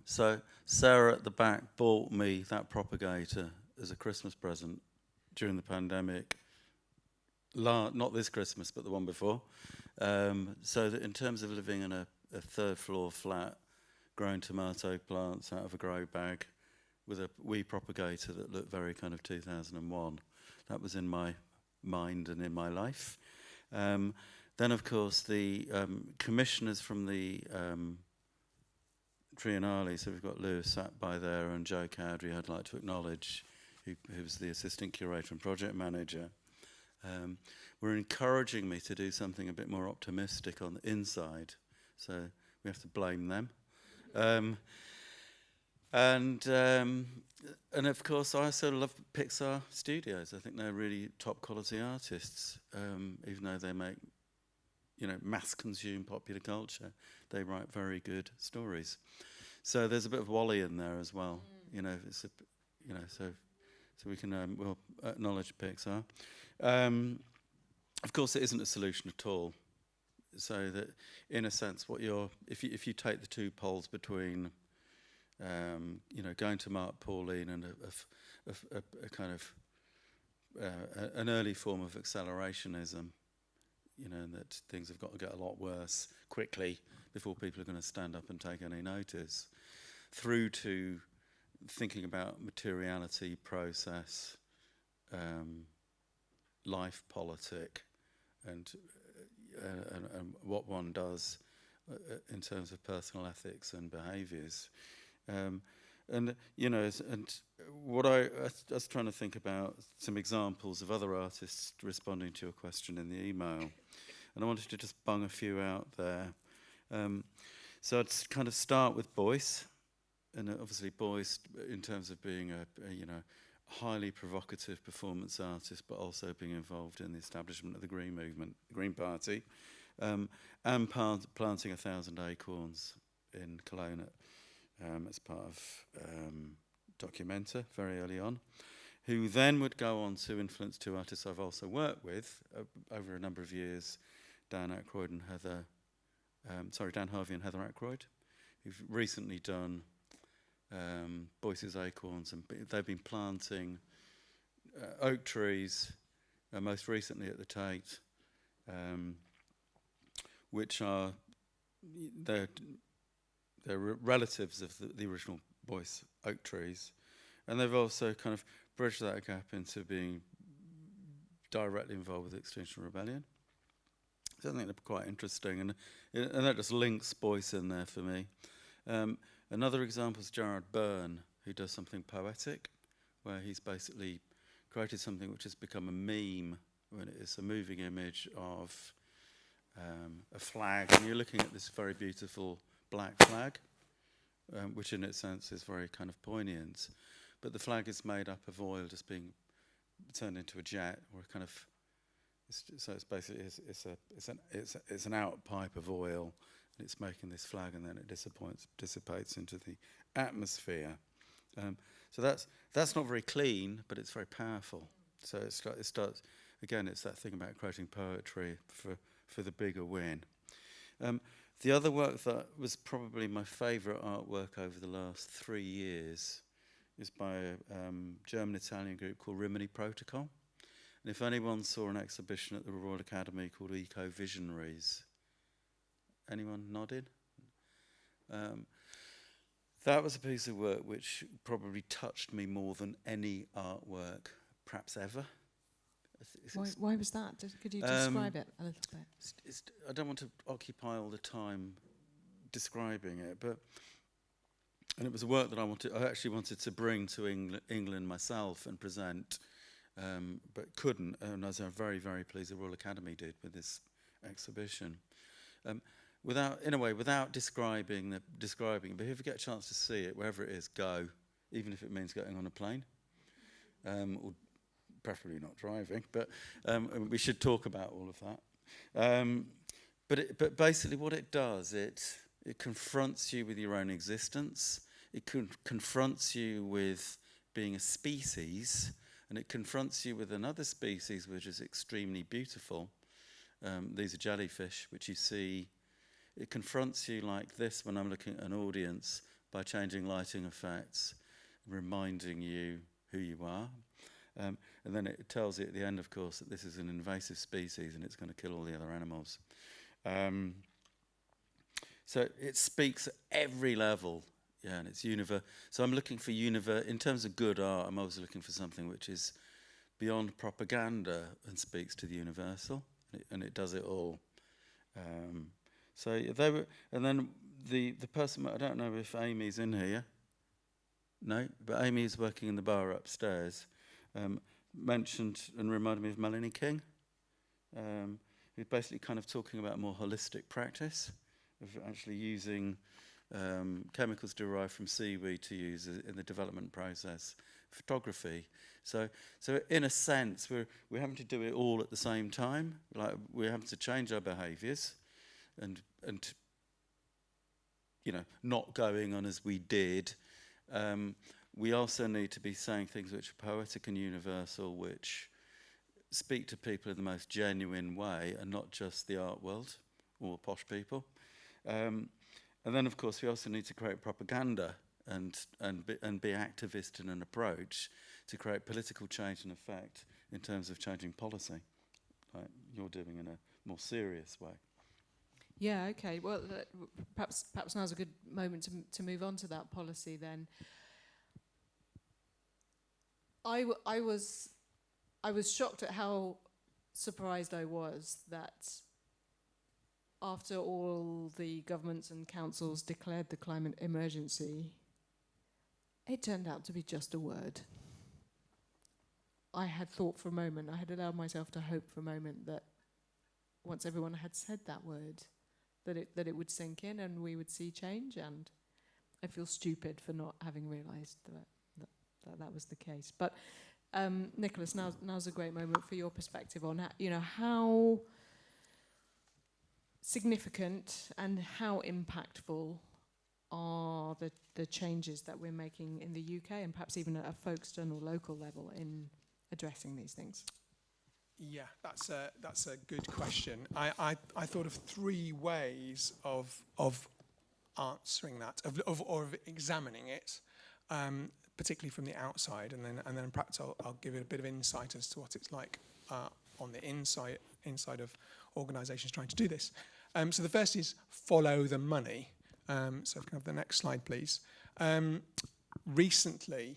Speaker 4: so Sarah at the back bought me that propagator as a Christmas present during the pandemic. Not this Christmas, but the one before. So that in terms of living in a third floor flat, growing tomato plants out of a grow bag with a wee propagator that looked very kind of 2001, that was in my mind and in my life. Then, of course, the commissioners from the Triennale, so we've got Lewis sat by there and Joe Cowdery, I'd like to acknowledge, who was the assistant curator and project manager. Were encouraging me to do something a bit more optimistic on the inside, so we have to blame them. And of course, I also love Pixar Studios. I think they're really top quality artists, even though they make, mass-consume popular culture. They write very good stories. So there's a bit of Wally in there as well. It's so we can we'll acknowledge Pixar. Of course, it isn't a solution at all. So that, in a sense, if you take the two poles between, going to Mark Pauline and a kind of an early form of accelerationism, that things have got to get a lot worse quickly before people are going to stand up and take any notice, through to thinking about materiality, process, life politic, and what one does in terms of personal ethics and behaviours. And what I was trying to think about some examples of other artists responding to your question in the email, and I wanted to just bung a few out there. So I'd kind of start with Boyce, and obviously Boyce, in terms of being a highly provocative performance artist, but also being involved in the establishment of the Green Movement, the Green Party, and planting 1,000 acorns in Cologne as part of Documenta very early on, who then would go on to influence two artists I've also worked with over a number of years, Dan Harvey and Heather Ackroyd, who've recently done Boyce's Acorns, and they've been planting oak trees, most recently at the Tate, which are they're relatives of the original Boyce oak trees, and they've also kind of bridged that gap into being directly involved with the Extinction Rebellion. So I think they're quite interesting, and that just links Boyce in there for me. Another example is Gerard Byrne, who does something poetic, where he's basically created something which has become a meme, when it's a moving image of a flag, and you're looking at this very beautiful black flag, which in its sense is very kind of poignant. But the flag is made up of oil just being turned into a jet, or a kind of, so it's basically it's an out pipe of oil, and it's making this flag, and then it dissipates into the atmosphere. So that's not very clean, but it's very powerful. So it starts again. It's that thing about creating poetry for the bigger win. The other work that was probably my favourite artwork over the last 3 years is by a German-Italian group called Rimini Protocol. And if anyone saw an exhibition at the Royal Academy called Eco Visionaries, anyone nodded? That was a piece of work which probably touched me more than any artwork, perhaps ever.
Speaker 2: Why was that? Could you describe it a little bit?
Speaker 4: I don't want to occupy all the time describing it, and it was a work that I actually wanted to bring to England myself and present, but couldn't, and I was very, very pleased the Royal Academy did with this exhibition. Without describing, but if you get a chance to see it, wherever it is, go, even if it means getting on a plane, or preferably not driving, but we should talk about all of that. But basically what it does, it confronts you with your own existence, it confronts you with being a species, and it confronts you with another species which is extremely beautiful. These are jellyfish, which you see. It confronts you like this when I'm looking at an audience by changing lighting effects, reminding you who you are. And then it tells you at the end, of course, that this is an invasive species and it's going to kill all the other animals. So it speaks at every level, yeah, and it's So I'm looking for in terms of good art, I'm always looking for something which is beyond propaganda and speaks to the universal, and it does it all. So they were, and then the person, I don't know if Amy's in here. No, but Amy is working in the bar upstairs. Mentioned and reminded me of Melanie King, who's basically kind of talking about a more holistic practice of actually using chemicals derived from seaweed to use in the development process, photography. So in a sense, we're having to do it all at the same time. Like we're having to change our behaviours, and not going on as we did. We also need to be saying things which are poetic and universal, which speak to people in the most genuine way, and not just the art world or posh people. And then, of course, we also need to create propaganda and be activist in an approach to create political change and effect in terms of changing policy, like you're doing in a more serious way.
Speaker 2: Yeah, okay. Well, perhaps now's a good moment to move on to that policy then. I was shocked at how surprised I was that after all the governments and councils declared the climate emergency, it turned out to be just a word. I had thought for a moment, I had allowed myself to hope for a moment that once everyone had said that word, that it would sink in and we would see change, and I feel stupid for not having realised that was the case. But Nicholas, now's a great moment for your perspective on how significant and how impactful are the changes that we're making in the UK, and perhaps even at a Folkestone or local level, in addressing these things?
Speaker 3: Yeah, that's a good question. I thought of 3 ways of answering that, of examining it, particularly from the outside, and then perhaps I'll give it a bit of insight as to what it's like on the inside of organisations trying to do this. So the first is follow the money. So if we can have the next slide, please. Recently,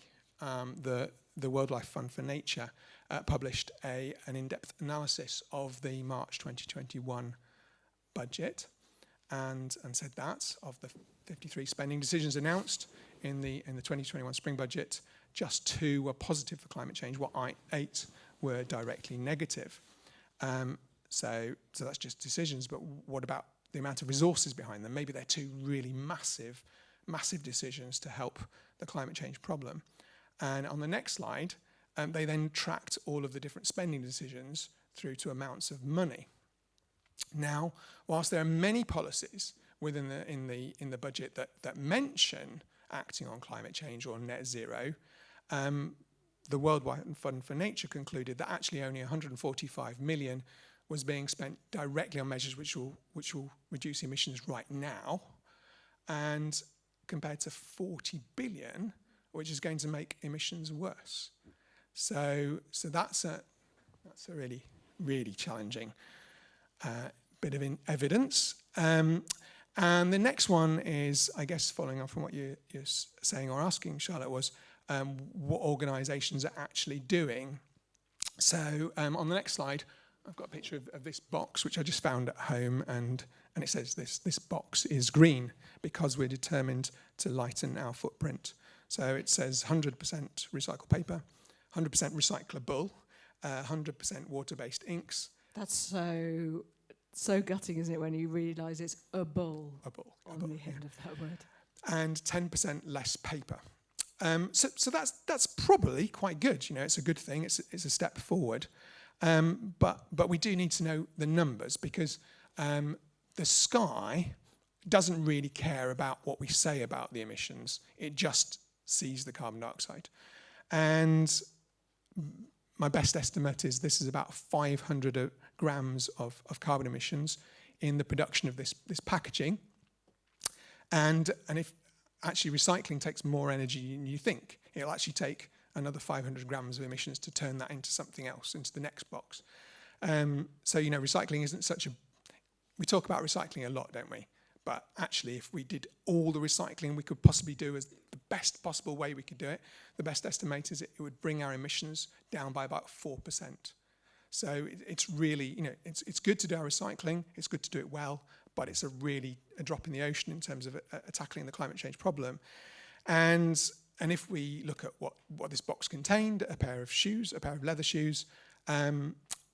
Speaker 3: the World Wildlife Fund for Nature published an in-depth analysis of the March 2021 budget and said that of the 53 spending decisions announced in the 2021 spring budget, just 2 were positive for climate change, while 8 were directly negative. So that's just decisions, but what about the amount of resources behind them? Maybe they're 2 really massive decisions to help the climate change problem. And on the next slide, they then tracked all of the different spending decisions through to amounts of money. Now, whilst there are many policies within the budget that mention acting on climate change or net zero, the World Wildlife Fund for Nature concluded that actually only 145 million was being spent directly on measures which will reduce emissions right now, and compared to 40 billion, which is going to make emissions worse. So that's a really, really challenging bit of evidence. And the next one is, I guess, following on from what you're saying or asking, Charlotte, was what organisations are actually doing. So on the next slide, I've got a picture of this box, which I just found at home, and it says this box is green because we're determined to lighten our footprint. So it says 100% recycled paper, 100% recyclable, 100% water-based inks.
Speaker 2: That's so gutting, isn't it, when you realise it's a bull on the end of that word.
Speaker 3: And 10% less paper. So that's probably quite good. You know, it's a good thing. It's a step forward. But we do need to know the numbers, because the sky doesn't really care about what we say about the emissions. It just sees the carbon dioxide. And my best estimate is this is about 500 grams of carbon emissions in the production of this packaging. And if actually recycling takes more energy than you think, it'll actually take another 500 grams of emissions to turn that into something else, into the next box. So, you know, recycling isn't such a... We talk about recycling a lot, don't we? But actually, if we did all the recycling we could possibly do as the best possible way we could do it, the best estimate is it would bring our emissions down by about 4%. So it's really, you know, it's good to do our recycling, it's good to do it well, but it's a drop in the ocean in terms of tackling the climate change problem. And if we look at what this box contained, a pair of leather shoes,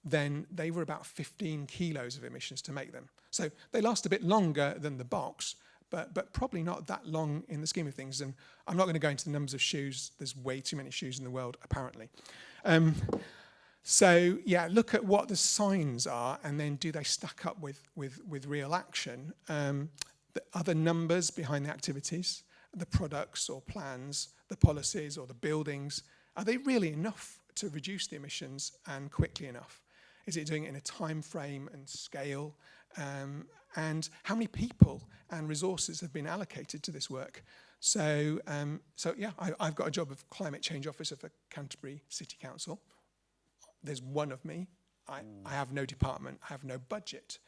Speaker 3: then they were about 15 kilos of emissions to make them. So they last a bit longer than the box, but probably not that long in the scheme of things. And I'm not going to go into the numbers of shoes. There's way too many shoes in the world, apparently. So yeah, look at what the signs are, and then do they stack up with real action? The other numbers behind the activities, the products or plans, the policies or the buildings, are they really enough to reduce the emissions and quickly enough? Is it doing it in a time frame and scale? And how many people and resources have been allocated to this work? So yeah, I've got a job of climate change officer for Canterbury City Council. There's one of me. I have no department. I have no budget.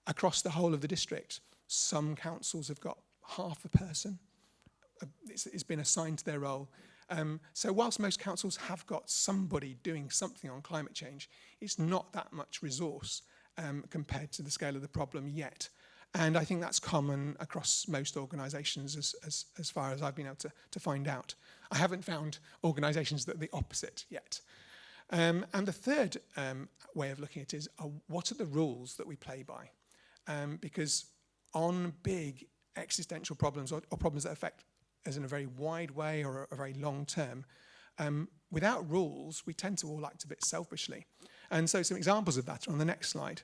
Speaker 3: Across the whole of the district, some councils have got half a person. It's been assigned to their role. So whilst most councils have got somebody doing something on climate change, it's not that much resource compared to the scale of the problem yet. And I think that's common across most organisations as far as I've been able to find out. I haven't found organisations that are the opposite yet. And the third way of looking at it is, what are the rules that we play by? Because on big existential problems or problems that affect us in a very wide way or a very long term, without rules, we tend to all act a bit selfishly. And so some examples of that are on the next slide.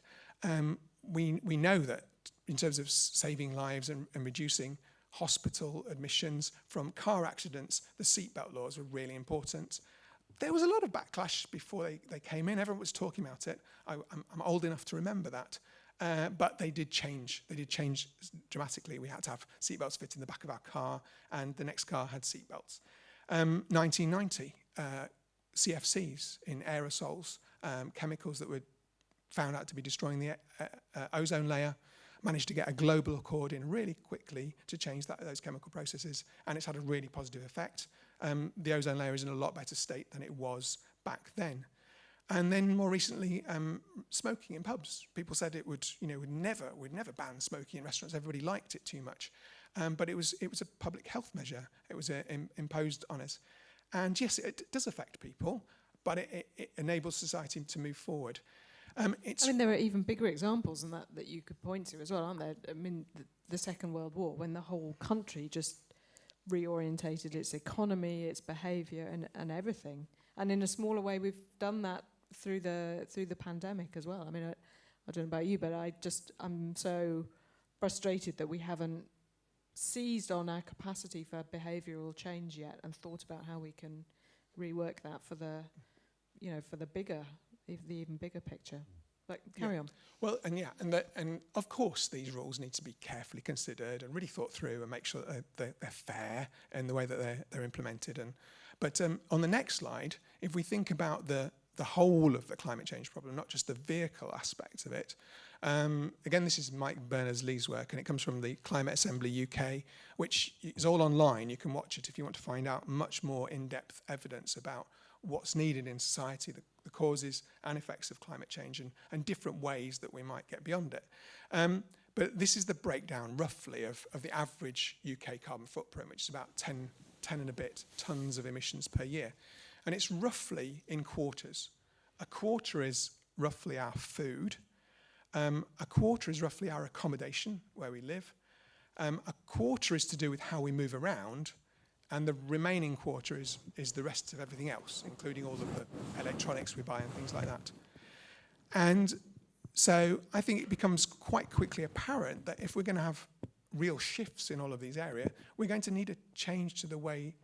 Speaker 3: We know that in terms of saving lives and reducing hospital admissions from car accidents, the seatbelt laws were really important. There was a lot of backlash before they came in. Everyone was talking about it. I'm old enough to remember that. But they did change. They did change dramatically. We had to have seatbelts fit in the back of our car, and the next car had seatbelts. 1990, CFCs in aerosols, chemicals that were found out to be destroying the ozone layer, managed to get a global accord in really quickly to change those chemical processes, and it's had a really positive effect. the ozone layer is in a lot better state than it was back then. And then more recently, smoking in pubs. People said it would, would never ban smoking in restaurants. Everybody liked it too much, but it was a public health measure. It was imposed on us, and yes, it does affect people, but it enables society to move forward.
Speaker 2: There are even bigger examples than that you could point to as well, aren't there? I mean, the Second World War, when the whole country just reorientated its economy, its behaviour, and everything. And in a smaller way, we've done that through the pandemic as well. I mean, I don't know about you, but I'm so frustrated that we haven't seized on our capacity for behavioural change yet and thought about how we can rework that for the even bigger picture. But carry on.
Speaker 3: Well, and of course these rules need to be carefully considered and really thought through and make sure that they're fair in the way that they're implemented. But on the next slide, if we think about the whole of the climate change problem, not just the vehicle aspect of it. Again, this is Mike Berners-Lee's work, and it comes from the Climate Assembly UK, which is all online. You can watch it if you want to find out much more in-depth evidence about what's needed in society, the causes and effects of climate change, and different ways that we might get beyond it. But this is the breakdown, roughly, of the average UK carbon footprint, which is about 10 and a bit tons of emissions per year. And it's roughly in quarters. A quarter is roughly our food. A quarter is roughly our accommodation, where we live. A quarter is to do with how we move around. And the remaining quarter is the rest of everything else, including all of the electronics we buy and things like that. And so I think it becomes quite quickly apparent that if we're going to have real shifts in all of these areas, we're going to need a change to the way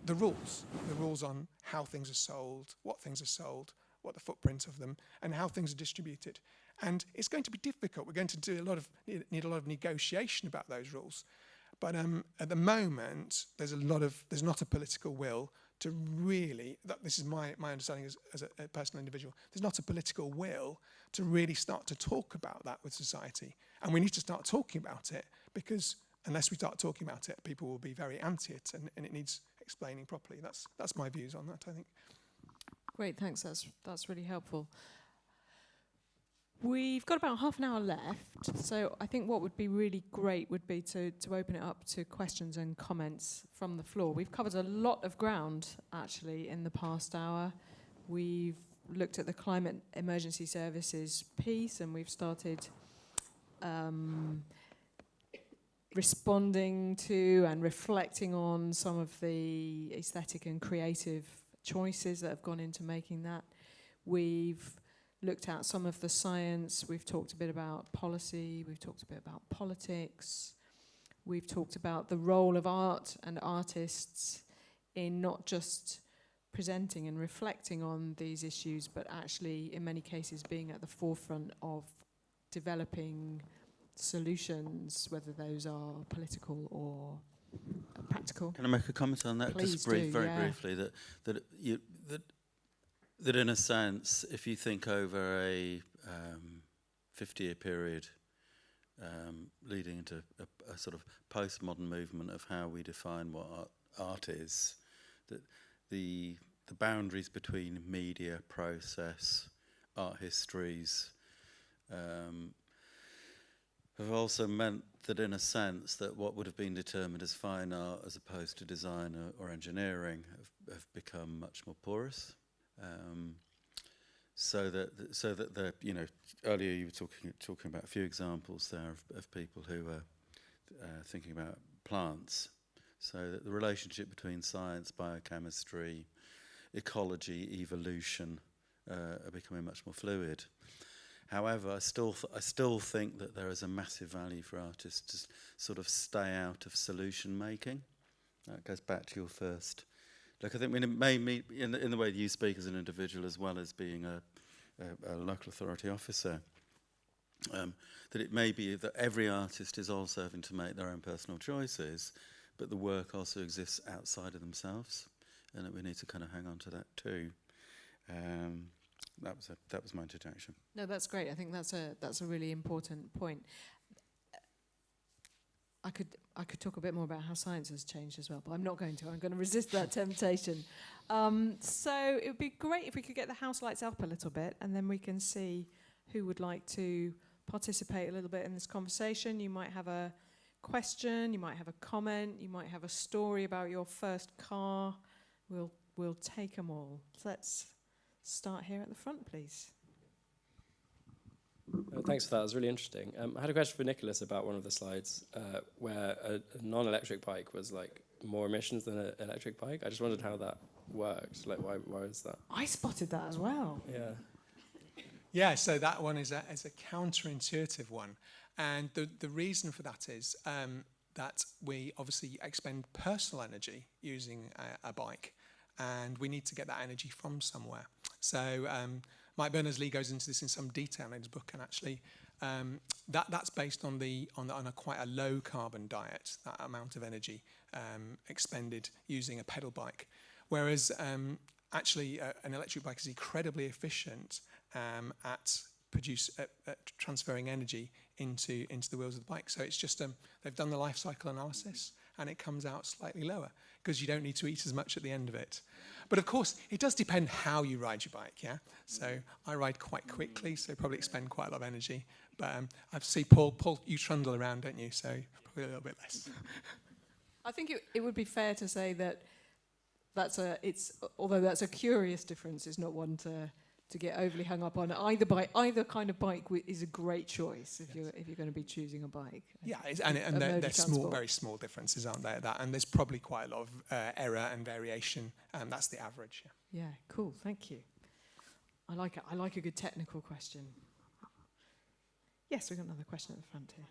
Speaker 3: the rules on how things are sold, what the footprint of them, and how things are distributed. And it's going to be difficult. We're going to need a lot of negotiation about those rules. But at the moment, there's not a political will to really, this is my understanding as a personal individual, there's not a political will to really start to talk about that with society. And we need to start talking about it, because unless we start talking about it, people will be very anti it, and it needs explaining properly. That's my views on that, I think.
Speaker 2: Great, thanks. That's really helpful. We've got about half an hour left, so I think what would be really great would be to open it up to questions and comments from the floor. We've covered a lot of ground, actually, in the past hour. We've looked at the Climate Emergency Services piece, and we've started responding to and reflecting on some of the aesthetic and creative choices that have gone into making that. We've looked at some of the science, we've talked a bit about policy, we've talked a bit about politics, we've talked about the role of art and artists in not just presenting and reflecting on these issues, but actually in many cases being at the forefront of developing solutions, whether those are political or practical.
Speaker 4: Can I make a comment on that?
Speaker 2: Please
Speaker 4: just
Speaker 2: do,
Speaker 4: very briefly, that in a sense, if you think over a 50-year period leading into a sort of postmodern movement of how we define what art is, that the boundaries between media, process, art histories have also meant that in a sense that what would have been determined as fine art as opposed to design or engineering have become much more porous. So that the earlier you were talking about a few examples there of people who are thinking about plants. So that the relationship between science, biochemistry, ecology, evolution are becoming much more fluid. However, I still think that there is a massive value for artists to sort of stay out of solution making. That goes back to your first. Look, I think it may meet in the way that you speak as an individual as well as being a local authority officer, that it may be that every artist is also having to make their own personal choices, but the work also exists outside of themselves, and that we need to kind of hang on to that too. That was my interjection.
Speaker 2: No, that's great. I think that's a really important point. I could talk a bit more about how science has changed as well, but I'm not going to. I'm going to resist that temptation. So it would be great if we could get the house lights up a little bit, and then we can see who would like to participate a little bit in this conversation. You might have a question, you might have a comment, you might have a story about your first car. We'll take them all. So let's start here at the front, please.
Speaker 5: Thanks for that. It was really interesting. I had a question for Nicholas about one of the slides where a non-electric bike was like more emissions than an electric bike. I just wondered how that worked. Like, why is that?
Speaker 2: I spotted that as well.
Speaker 5: Yeah.
Speaker 3: Yeah, so that one is a counterintuitive one. And the reason for that is that we obviously expend personal energy using a bike, and we need to get that energy from somewhere. So Mike Berners-Lee goes into this in some detail in his book, and actually that's based on a quite a low carbon diet, that amount of energy expended using a pedal bike. Whereas actually an electric bike is incredibly efficient at transferring energy into the wheels of the bike. So it's just they've done the life cycle analysis, and it comes out slightly lower because you don't need to eat as much at the end of it. But of course, it does depend how you ride your bike, yeah? So I ride quite quickly, so probably expend quite a lot of energy. But I see Paul, you trundle around, don't you? So probably a little bit less.
Speaker 2: I think it would be fair to say that although that's a curious difference, it's not one to get overly hung up on. Either kind of bike is a great choice if you're going to be choosing a bike.
Speaker 3: Yeah, and they're small, very small differences, aren't they? And there's probably quite a lot of error and variation. That's the average.
Speaker 2: Yeah, cool. Thank you. I like it. I like a good technical question. Yes, we've got another question at the front here.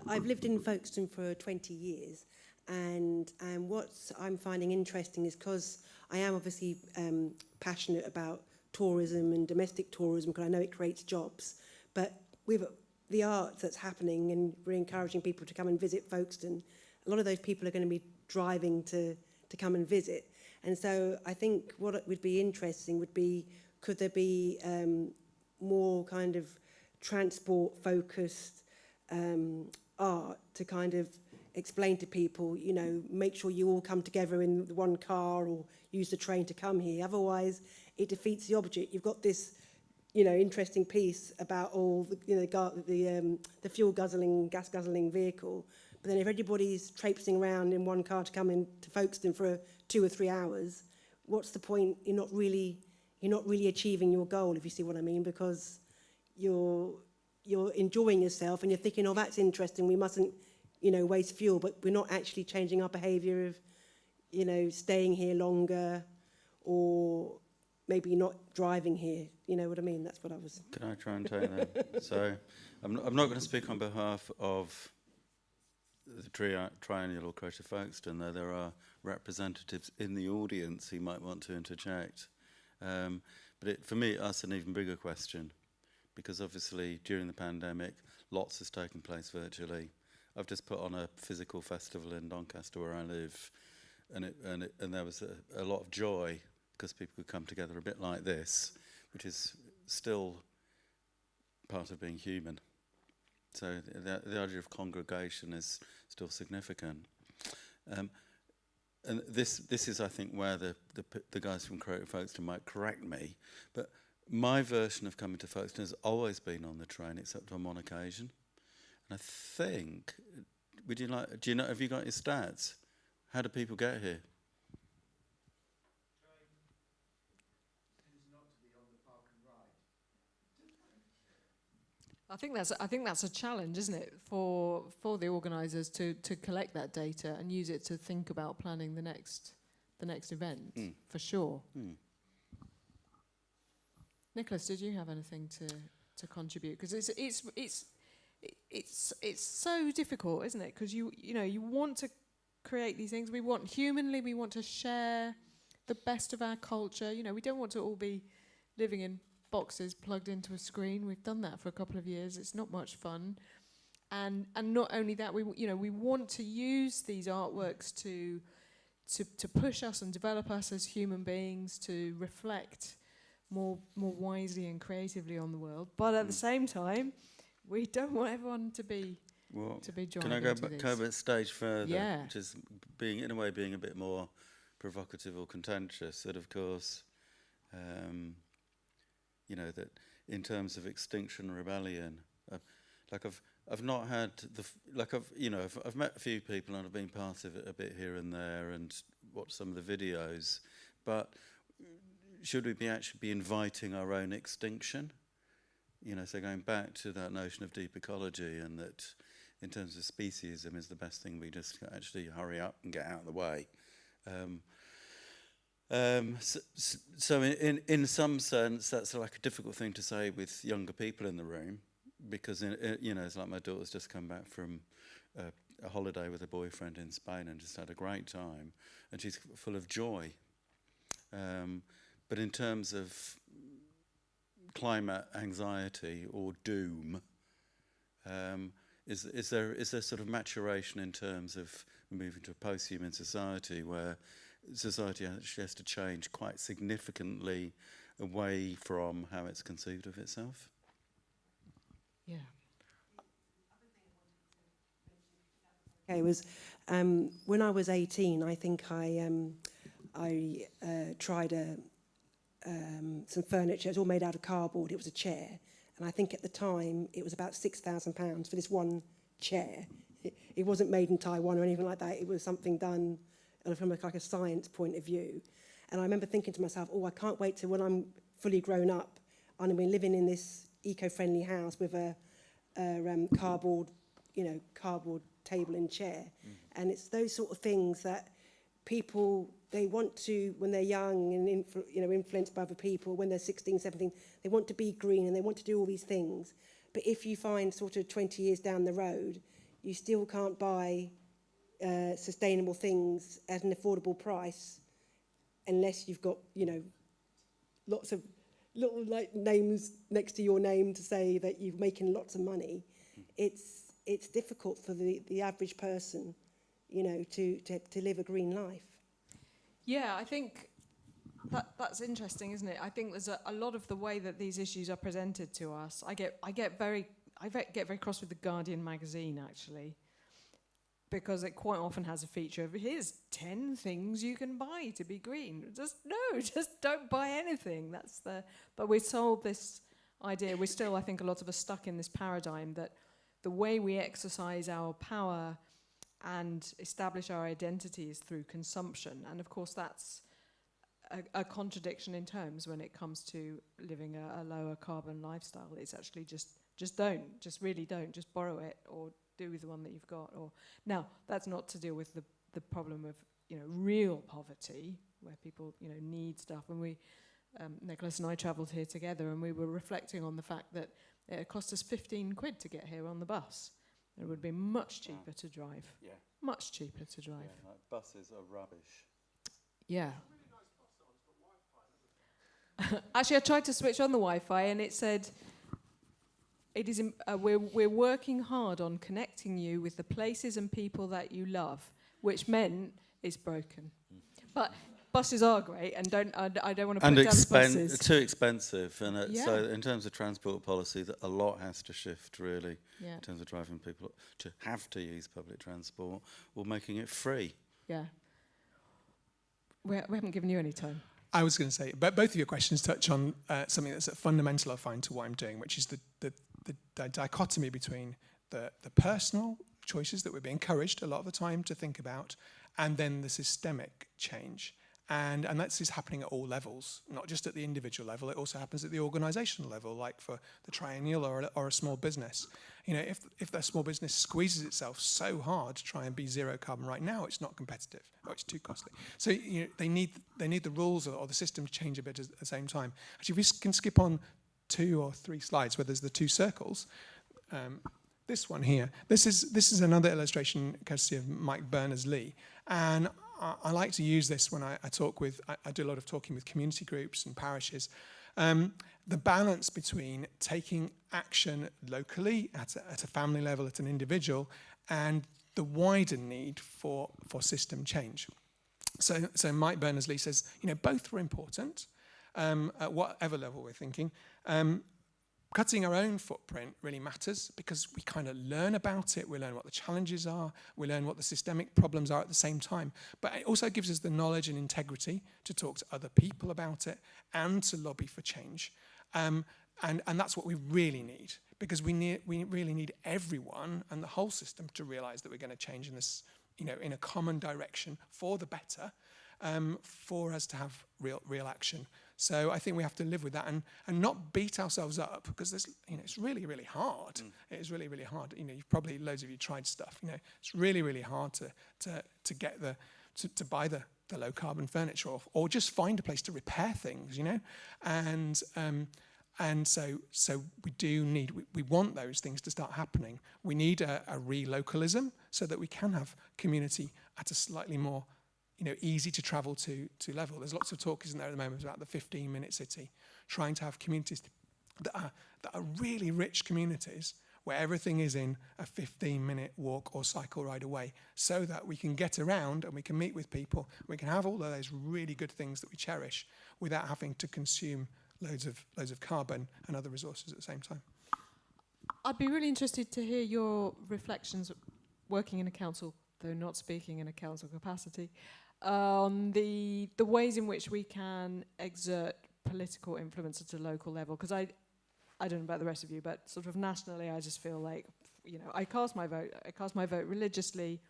Speaker 6: I've lived in Folkestone for 20 years, and what I'm finding interesting is because I am obviously passionate about tourism and domestic tourism, because I know it creates jobs, but with the art that's happening, and we're encouraging people to come and visit Folkestone, a lot of those people are going to be driving to come and visit. And so I think what would be interesting would be, could there be more kind of transport-focused art to kind of explain to people, you know, make sure you all come together in one car or use the train to come here. Otherwise, it defeats the object. You've got this, you know, interesting piece about all the, you know, the fuel guzzling, gas guzzling vehicle. But then if everybody's traipsing around in one car to come into Folkestone for 2 or 3 hours, what's the point? You're not really achieving your goal, if you see what I mean, because you're enjoying yourself and you're thinking, oh, that's interesting, we mustn't, you know, waste fuel, but we're not actually changing our behaviour of, you know, staying here longer or maybe not driving here. You know what I mean? That's what I was...
Speaker 4: Can I try and take that? So I'm not going to speak on behalf of the Triennial or Creative Folkestone, though there are representatives in the audience who might want to interject. But for me, that's an even bigger question, because obviously during the pandemic, lots has taken place virtually. I've just put on a physical festival in Doncaster where I live, and there was a lot of joy because people could come together a bit like this, which is still part of being human. So the idea of congregation is still significant. And this is, I think, where the guys from Creative Folkestone might correct me, but my version of coming to Folkestone has always been on the train, except on one occasion. And I think, have you got your stats? How do people get here?
Speaker 2: I think that's a challenge, isn't it, for the organisers to collect that data and use it to think about planning the next event, for sure. Nicholas, did you have anything to contribute? Because it's so difficult, isn't it? Because you want to create these things. We want to share the best of our culture. You know, we don't want to all be living in boxes plugged into a screen. We've done that for a couple of years. It's not much fun. And not only that, we want to use these artworks to push us and develop us as human beings, to reflect more wisely and creatively on the world. But at the same time, we don't want everyone to be
Speaker 4: Well,
Speaker 2: to be
Speaker 4: can I
Speaker 2: driving
Speaker 4: go
Speaker 2: to
Speaker 4: go a stage further?
Speaker 2: Yeah.
Speaker 4: Which is being, in a way, being a bit more provocative or contentious. That, of course, you know, that in terms of Extinction Rebellion, I've not had I've met a few people and I've been part of it a bit here and there and watched some of the videos, but should we be actually be inviting our own extinction? You know, so going back to that notion of deep ecology, and that in terms of speciesism is the best thing, we just actually hurry up and get out of the way. So in some sense, that's like a difficult thing to say with younger people in the room, because you know, it's like my daughter's just come back from a holiday with a boyfriend in Spain and just had a great time, and she's full of joy. But in terms of climate anxiety or doom, is there sort of maturation in terms of moving to a post-human society where society actually has to change quite significantly away from how it's conceived of itself?
Speaker 2: Yeah.
Speaker 6: Okay, it was when I was 18. I think I tried some furniture. It was all made out of cardboard. It was a chair, and I think at the time it was about £6,000 for this one chair. It wasn't made in Taiwan or anything like that. It was something done from like a science point of view. And I remember thinking to myself, oh, I can't wait till when I'm fully grown up and I'm living in this eco-friendly house with a cardboard table and chair. And it's those sort of things that people, they want to, when they're young and influenced by other people, when they're 16, 17, they want to be green and they want to do all these things. But if you find sort of 20 years down the road, you still can't buy sustainable things at an affordable price unless you've got, lots of little like names next to your name to say that you're making lots of money. It's difficult for the average person, to live a green life.
Speaker 2: Yeah, I think that's interesting, isn't it? I think there's a lot of the way that these issues are presented to us. I get very cross with the Guardian magazine, actually, because it quite often has a feature of, here's 10 things you can buy to be green. Just don't buy anything. But we're sold this idea. We're still, I think, a lot of us stuck in this paradigm that the way we exercise our power and establish our identity is through consumption. And of course, that's a contradiction in terms when it comes to living a lower carbon lifestyle. It's actually just really don't, just borrow it or do with the one that you've got. Or now, that's not to deal with the problem of real poverty, where people need stuff. And we, Nicholas and I travelled here together, and we were reflecting on the fact that it cost us 15 quid to get here on the bus. It would be much cheaper to drive. Yeah. Much cheaper to drive.
Speaker 4: Yeah, like buses are rubbish.
Speaker 2: Yeah. Actually, I tried to switch on the Wi-Fi, and it said, "It is we're working hard on connecting you with the places and people that you love," which meant it's broken. But buses are great, and I don't want to put down buses.
Speaker 4: Too expensive, and so in terms of transport policy, that a lot has to shift really. Yeah. In terms of driving people to have to use public transport or making it free. Yeah.
Speaker 2: We haven't given you any time.
Speaker 3: I was going to say, but both of your questions touch on something that's fundamental, I find, to what I'm doing, which is the dichotomy between the personal choices that we're being encouraged a lot of the time to think about, and then the systemic change. And that is happening at all levels, not just at the individual level. It also happens at the organisational level, like for the Triennial or a small business. If that small business squeezes itself so hard to try and be zero carbon right now, it's not competitive, or it's too costly. So they need the rules or the system to change a bit at the same time. Actually, if we can skip on 2 or 3 slides where there's the 2 circles. This one here. This is another illustration courtesy of Mike Berners-Lee, and I like to use this when I talk with, I do a lot of talking with community groups and parishes. The balance between taking action locally at a family level, at an individual, and the wider need for system change. So Mike Berners-Lee says, both were important at whatever level we're thinking. cutting our own footprint really matters because we kind of learn about it, we learn what the challenges are, we learn what the systemic problems are at the same time. But it also gives us the knowledge and integrity to talk to other people about it and to lobby for change. And that's what we really need, because we really need everyone and the whole system to realise that we're going to change in this, in a common direction for the better, for us to have real action. So I think we have to live with that and not beat ourselves up, because there's, it's really, really hard. It is really, really hard. You've probably, loads of you tried stuff. It's really, really hard to get to buy the low carbon furniture or just find a place to repair things. And so we want those things to start happening. We need a relocalism so that we can have community at a slightly more easy to travel to level. There's lots of talk, isn't there, at the moment about the 15-minute city, trying to have communities that are really rich communities where everything is in a 15-minute walk or cycle ride away, so that we can get around and we can meet with people, we can have all of those really good things that we cherish without having to consume loads of carbon and other resources at the same time.
Speaker 2: I'd be really interested to hear your reflections working in a council, though not speaking in a council capacity, on the ways in which we can exert political influence at a local level. Because I don't know about the rest of you, but sort of nationally, I just feel like, I cast my vote religiously.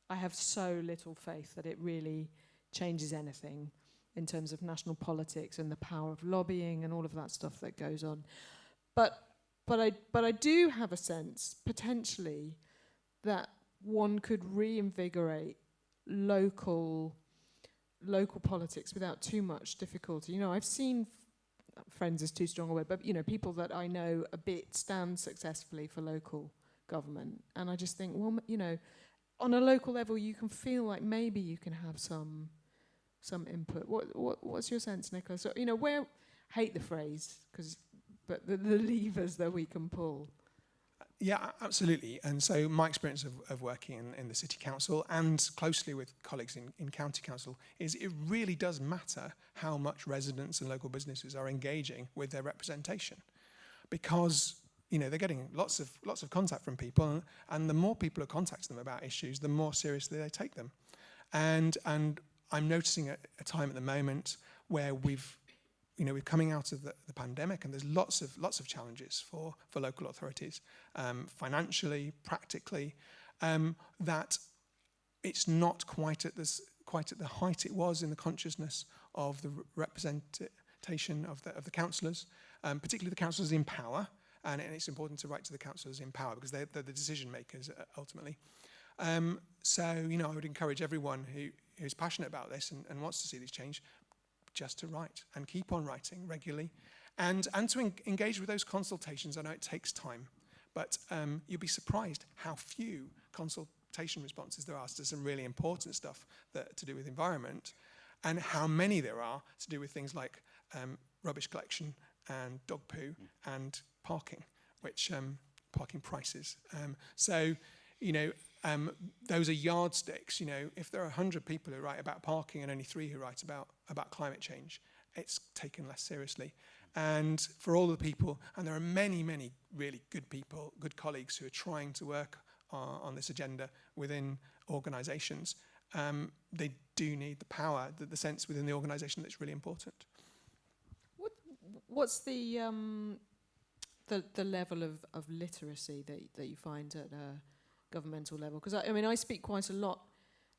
Speaker 2: I have so little faith that it really changes anything in terms of national politics and the power of lobbying and all of that stuff that goes on. But I do have a sense, potentially, that one could reinvigorate local politics without too much difficulty. I've seen, friends is too strong a word, but people that I know a bit stand successfully for local government. And I just think, well, on a local level, you can feel like maybe you can have some input. What's your sense, Nicola? So, where, hate the phrase, but the levers that we can pull.
Speaker 3: Yeah, absolutely. And so my experience of working in the City Council and closely with colleagues in County Council is it really does matter how much residents and local businesses are engaging with their representation, because they're getting lots of contact from people, and the more people are contacting them about issues, the more seriously they take them. And I'm noticing a time at the moment where we're coming out of the pandemic, and there's lots of challenges for local authorities, financially, practically, that it's not quite at the height it was in the consciousness of the representation of the councillors, particularly the councillors in power, and it's important to write to the councillors in power because they're the decision makers ultimately. So I would encourage everyone who's passionate about this and wants to see these change, just to write and keep on writing regularly, and to engage with those consultations. I know it takes time, but you'll be surprised how few consultation responses there are to some really important stuff to do with environment, and how many there are to do with things like rubbish collection and dog poo and parking, which parking prices. Those are yardsticks. If there are 100 people who write about parking and only 3 who write about climate change, it's taken less seriously. And for all the people, and there are many, many really good people, good colleagues who are trying to work on this agenda within organisations, they do need the power, the sense within the organisation that's really important.
Speaker 2: What's the level of literacy that you find at governmental level? Because I speak quite a lot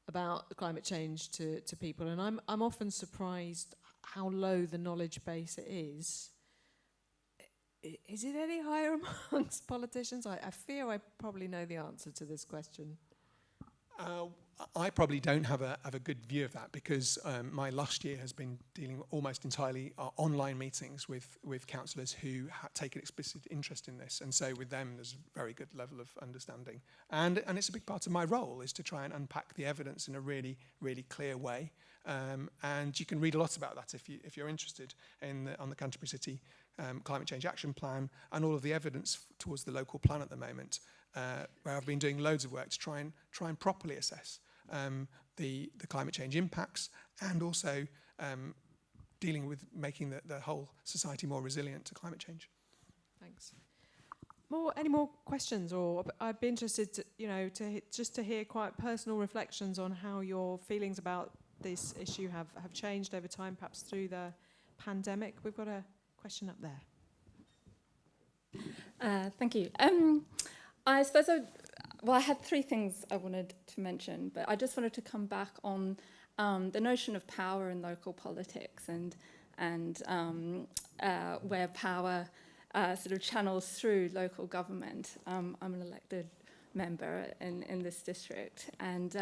Speaker 2: about climate change to people, and I'm often surprised how low the knowledge base is. Is it any higher amongst politicians? I fear I probably know the answer to this question.
Speaker 3: I probably don't have a good view of that, because my last year has been dealing almost entirely online meetings with councillors who take an explicit interest in this, and so with them there's a very good level of understanding, and it's a big part of my role is to try and unpack the evidence in a really, really clear way, and you can read a lot about that if you're interested on the Canterbury City Climate Change Action Plan and all of the evidence towards the local plan at the moment, where I've been doing loads of work to try and properly assess the climate change impacts, and also dealing with making the whole society more resilient to climate change.
Speaker 2: Thanks. Any more questions? Or I'd be interested to, to hear quite personal reflections on how your feelings about this issue have changed over time, perhaps through the pandemic. We've got a question up there.
Speaker 7: Thank you. I suppose I had three things I wanted to mention, but I just wanted to come back on the notion of power in local politics and where power sort of channels through local government. I'm an elected member in this district, and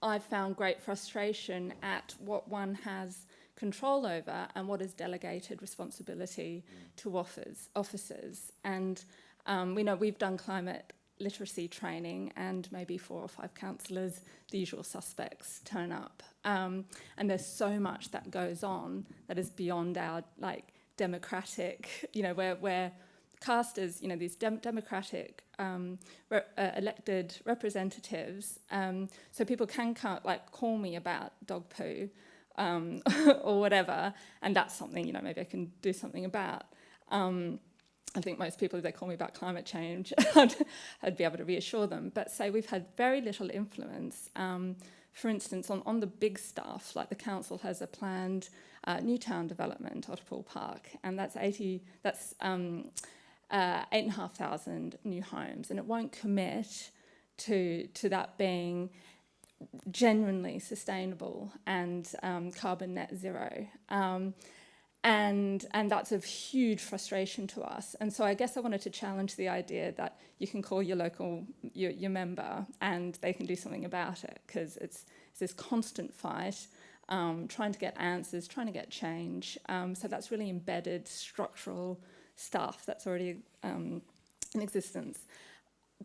Speaker 7: I've found great frustration at what one has control over and what is delegated responsibility to officers. And we know we've done climate literacy training, and maybe 4 or 5 councillors, the usual suspects, turn up. And there's so much that goes on that is beyond our democratic, where casters, these democratic elected representatives, so people can call me about dog poo or whatever, and that's something, maybe I can do something about. I think most people, if they call me about climate change, I'd be able to reassure them. But say we've had very little influence. For instance, on the big stuff, like the council has a planned new town development, Otterpool Park, and that's 8,500 new homes, and it won't commit to that being genuinely sustainable and carbon net zero. And that's of huge frustration to us. And so I guess I wanted to challenge the idea that you can call your local, your member, and they can do something about it, because it's this constant fight, trying to get answers, trying to get change. So that's really embedded structural stuff that's already in existence.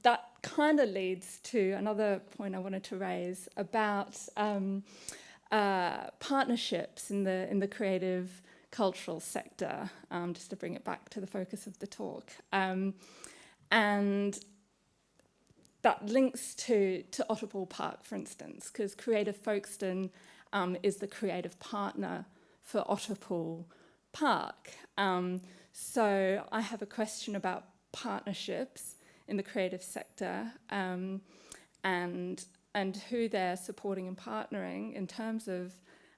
Speaker 7: That kind of leads to another point I wanted to raise about partnerships in the creative cultural sector, just to bring it back to the focus of the talk. And that links to Otterpool Park, for instance, because Creative Folkestone is the creative partner for Otterpool Park. So I have a question about partnerships in the creative sector, and who they're supporting and partnering in terms of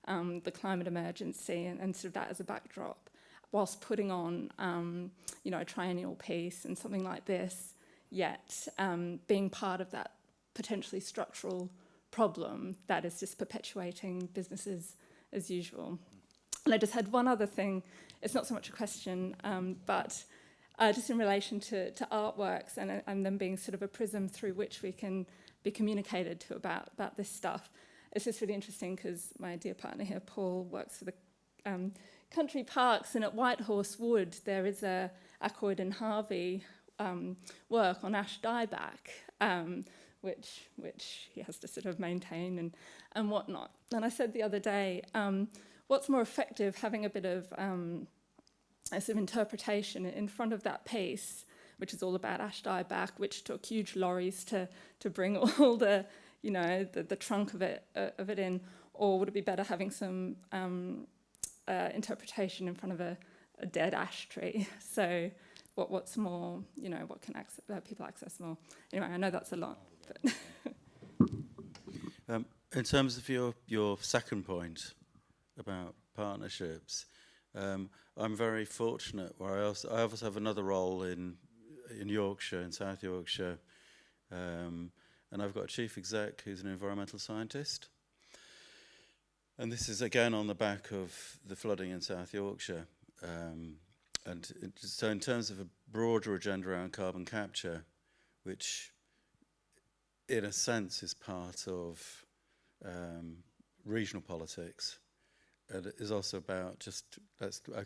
Speaker 7: the climate emergency and sort of that as a backdrop, whilst putting on a triennial piece and something like this, yet being part of that potentially structural problem that is just perpetuating businesses as usual. And I just had one other thing. It's not so much a question, but just in relation to artworks and them being sort of a prism through which we can be communicated to about this stuff. It's just really interesting because my dear partner here, Paul, works for the country parks, and at Whitehorse Wood there is a Ackroyd and Harvey work on ash dieback, which he has to sort of maintain and whatnot. And I said the other day, what's more effective, having a bit of a sort of interpretation in front of that piece, which is all about ash dieback, which took huge lorries to bring all the the trunk of it in, or would it be better having some interpretation in front of a dead ash tree? So what's more, what can people access more? Anyway, I know that's a lot. But
Speaker 4: in terms of your second point about partnerships, I'm very fortunate where I also have another role in Yorkshire, in South Yorkshire, and I've got a chief exec who's an environmental scientist. And this is again on the back of the flooding in South Yorkshire. So in terms of a broader agenda around carbon capture, which in a sense is part of regional politics, and it is also about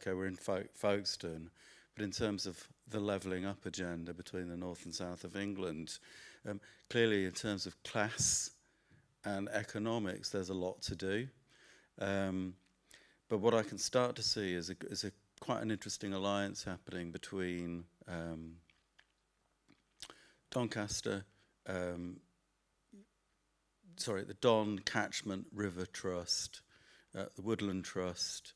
Speaker 4: we're in Folkestone, but in terms of the levelling up agenda between the north and south of England, clearly in terms of class and economics, there's a lot to do. But what I can start to see is quite an interesting alliance happening between Doncaster, the Don Catchment River Trust, the Woodland Trust,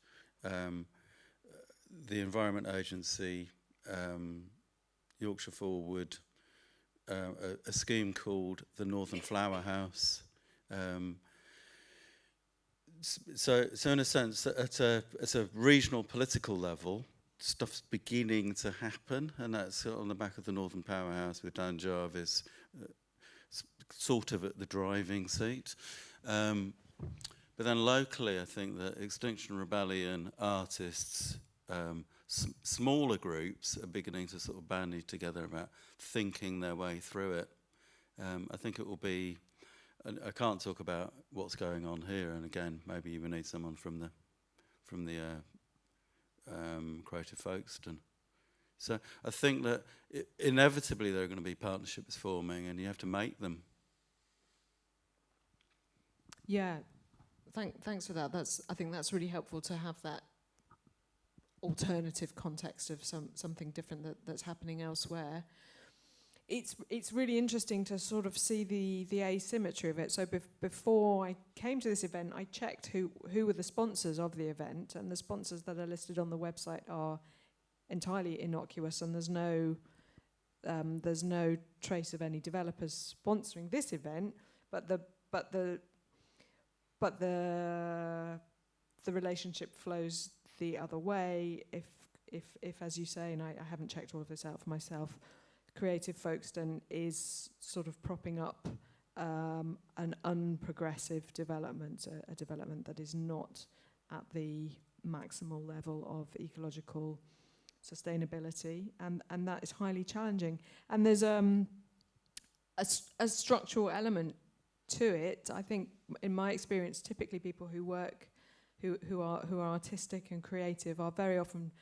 Speaker 4: the Environment Agency, Yorkshire Forward, a scheme called the Northern Flower House. So in a sense, at a regional political level, stuff's beginning to happen, and that's on the back of the Northern Powerhouse with Dan Jarvis sort of at the driving seat. But then locally, I think that Extinction Rebellion artists, smaller groups are beginning to sort of bandy together about thinking their way through it. I think it will be, I can't talk about what's going on here, and again, maybe you need someone from the Creative Folkestone. So I think that inevitably there are going to be partnerships forming, and you have to make them.
Speaker 2: Yeah, thanks for that. I think that's really helpful to have that alternative context of something different that's happening elsewhere. It's really interesting to sort of see the asymmetry of it. So before I came to this event, I checked who were the sponsors of the event, and the sponsors that are listed on the website are entirely innocuous, and there's no trace of any developers sponsoring this event. But the relationship flows the other way. If as you say, and I haven't checked all of this out for myself, Creative Folkestone is sort of propping up an unprogressive development, a development that is not at the maximal level of ecological sustainability, and that is highly challenging. And there's a structural element to it. I think, in my experience, typically people who work, who are artistic and creative, are very often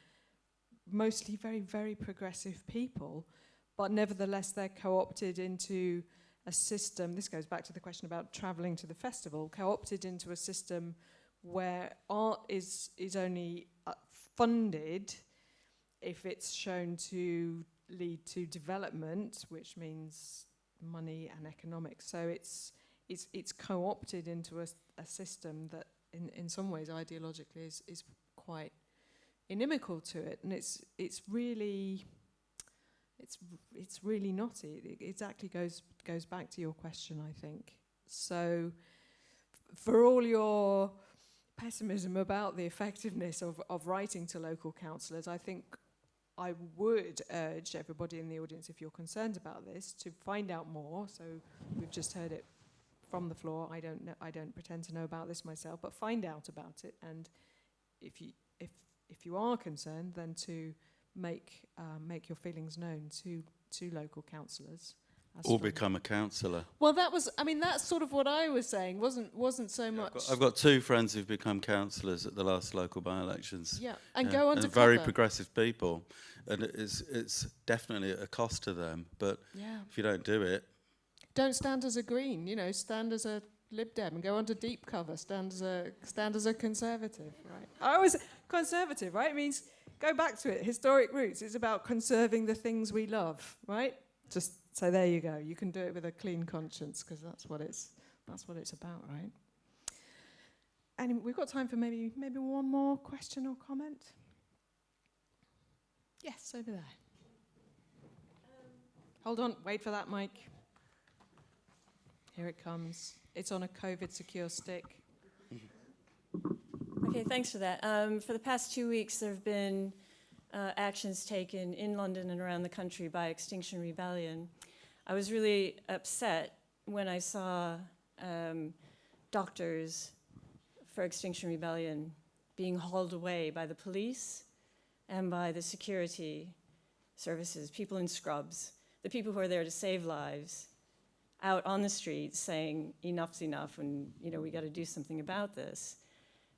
Speaker 2: mostly very, very progressive people, but nevertheless they're co-opted into a system. This goes back to the question about travelling to the festival, co-opted into a system where art is only funded if it's shown to lead to development, which means money and economics. So it's co-opted into a system that in some ways ideologically is quite inimical to it, and it's really knotty. It exactly goes back to your question, I think. So for all your pessimism about the effectiveness of writing to local councillors, I think I would urge everybody in the audience, if you're concerned about this, to find out more. So we've just heard it from the floor. I don't pretend to know about this myself, but find out about it, and if you are concerned, then to make your feelings known to local councillors.
Speaker 4: Or become a councillor.
Speaker 2: Well, that's sort of what I was saying. Wasn't so much.
Speaker 4: I've got two friends who've become councillors at the last local by-elections.
Speaker 2: Yeah, and go on to
Speaker 4: very progressive people, and it's definitely a cost to them. But if you don't do it,
Speaker 2: don't stand as a Green. Stand as a Lib Dem and go on to deep cover. Stand as a Conservative, right? I was Conservative, right? It means go back to it. Historic roots. It's about conserving the things we love, right? Just so there you go. You can do it with a clean conscience, because that's what it's about, right? And we've got time for maybe one more question or comment. Yes, over there. Hold on, wait for that mic. Here it comes. It's on a COVID-secure stick.
Speaker 8: Okay, thanks for that. For the past 2 weeks, there have been actions taken in London and around the country by Extinction Rebellion. I was really upset when I saw doctors for Extinction Rebellion being hauled away by the police and by the security services, people in scrubs, the people who are there to save lives, out on the streets saying enough's enough and we got to do something about this.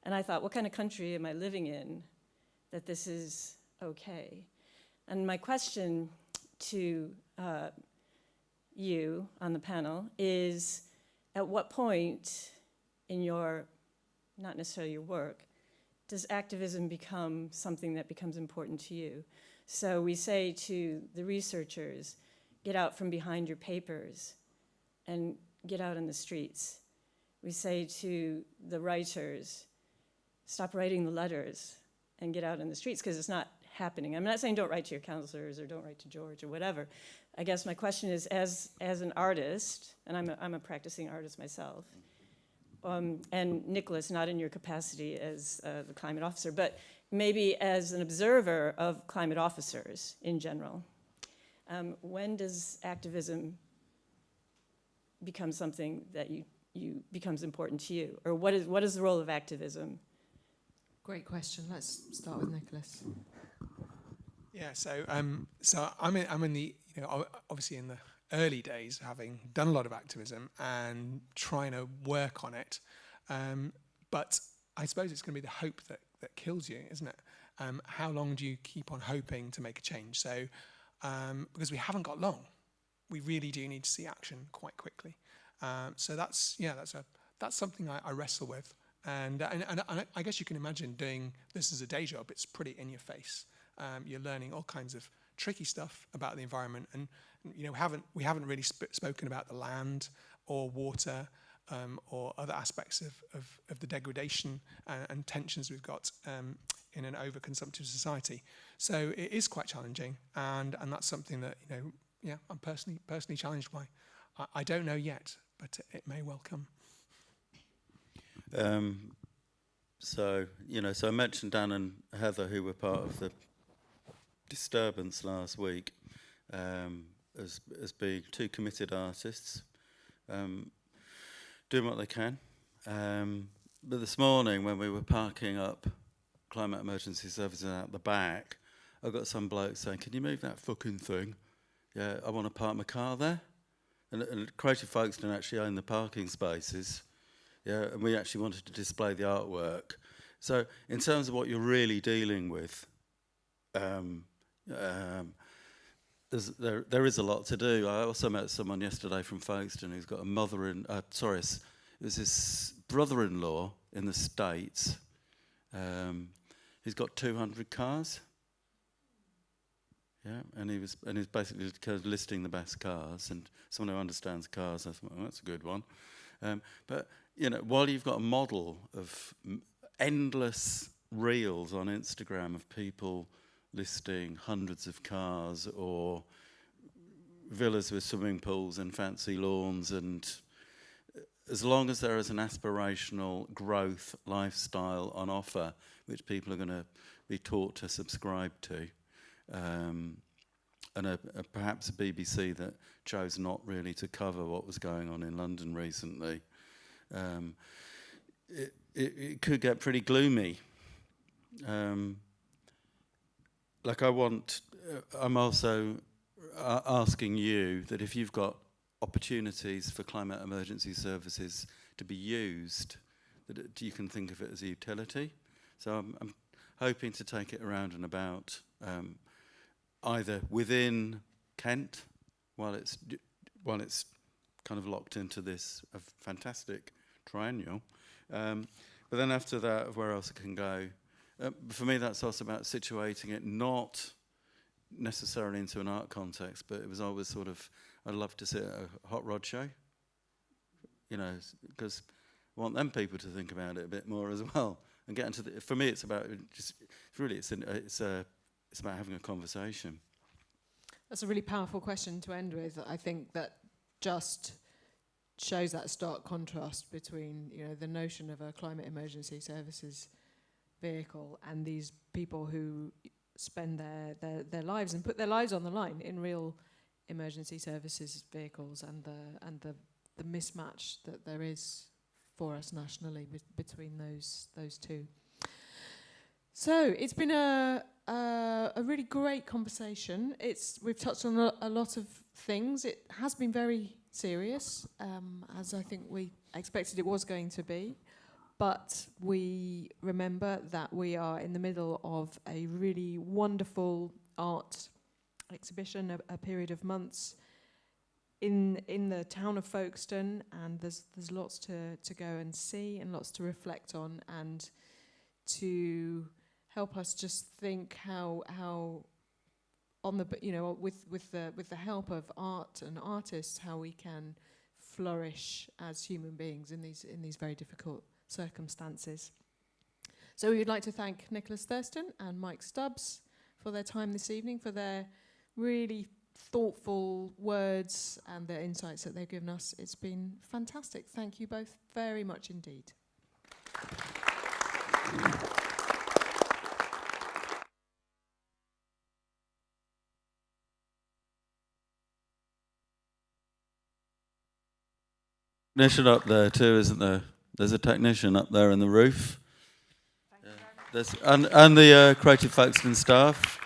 Speaker 8: And I thought, what kind of country am I living in that this is okay? And my question to you on the panel is, at what point in your, not necessarily your work, does activism become something that becomes important to you? So we say to the researchers, get out from behind your papers and get out in the streets. We say to the writers, stop writing the letters and get out in the streets, because it's not happening. I'm not saying don't write to your counselors or don't write to George or whatever. I guess my question is, as an artist, and I'm a practicing artist myself, and Nicholas, not in your capacity as the climate officer, but maybe as an observer of climate officers in general, when does activism become something that you becomes important to you, or what is the role of activism?
Speaker 2: Great question. Let's start with Nicholas.
Speaker 3: Yeah, so I'm in the, obviously in the early days, having done a lot of activism and trying to work on it, but I suppose it's going to be the hope that kills you, isn't it? How long do you keep on hoping to make a change? So because we haven't got long, we really do need to see action quite quickly. So that's something I wrestle with, and I guess you can imagine doing this as a day job. It's pretty in your face. You're learning all kinds of tricky stuff about the environment, and we haven't really spoken about the land or water or other aspects of the degradation and tensions we've got in an overconsumptive society. So it is quite challenging, and that's something that I'm personally challenged by. I don't know yet, but it may well come.
Speaker 4: So I mentioned Dan and Heather, who were part of the disturbance last week, as being two committed artists, doing what they can. But this morning, when we were parking up climate emergency services out the back, I got some bloke saying, "Can you move that fucking thing? Yeah, I want to park my car there." And Creative Folkestone actually own the parking spaces. Yeah, and we actually wanted to display the artwork. So in terms of what you're really dealing with, there is a lot to do. I also met someone yesterday from Folkestone who's got a it was his brother-in-law in the States. He's got 200 cars. Yeah, and he was basically kind of listing the best cars, and someone who understands cars, I thought, well, that's a good one. But while you've got a model of endless reels on Instagram of people listing hundreds of cars or villas with swimming pools and fancy lawns, and as long as there is an aspirational growth lifestyle on offer, which people are going to be taught to subscribe to, and perhaps a BBC that chose not really to cover what was going on in London recently, it could get pretty gloomy. I'm also asking you that if you've got opportunities for climate emergency services to be used, that you can think of it as a utility. So I'm hoping to take it around and about, either within Kent, while it's kind of locked into this fantastic triennial, but then after that, of where else it can go. For me, that's also about situating it not necessarily into an art context, but it was always sort of, I'd love to see a hot rod show, because I want them people to think about it a bit more as well and get into for me, it's about it's about having a conversation.
Speaker 2: That's a really powerful question to end with. I think that just shows that stark contrast between the notion of a climate emergency services vehicle and these people who spend their lives and put their lives on the line in real emergency services vehicles, and the mismatch that there is for us nationally between those two. So it's been a really great conversation. We've touched on a lot of things. It has been very serious, as I think we expected it was going to be. But we remember that we are in the middle of a really wonderful art exhibition, a period of months in the town of Folkestone, and there's lots to go and see and lots to reflect on, and to help us just think how on the with the help of art and artists, how we can flourish as human beings in these very difficult circumstances. So we would like to thank Nicholas Thurston and Mike Stubbs for their time this evening, for their really thoughtful words and their insights that they've given us. It's been fantastic. Thank you both very much indeed.
Speaker 4: Technician up there too, isn't there? There's a technician up there in the roof. There's, and the Creative Folkestone staff.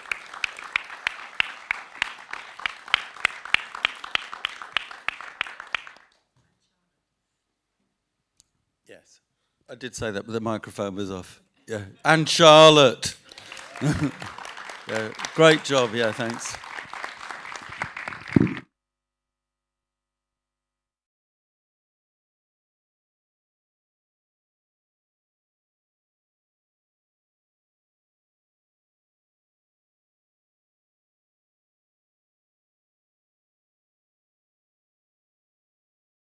Speaker 4: Yes, I did say that, but the microphone was off. Yeah, and Charlotte. Yeah, great job. Yeah, thanks.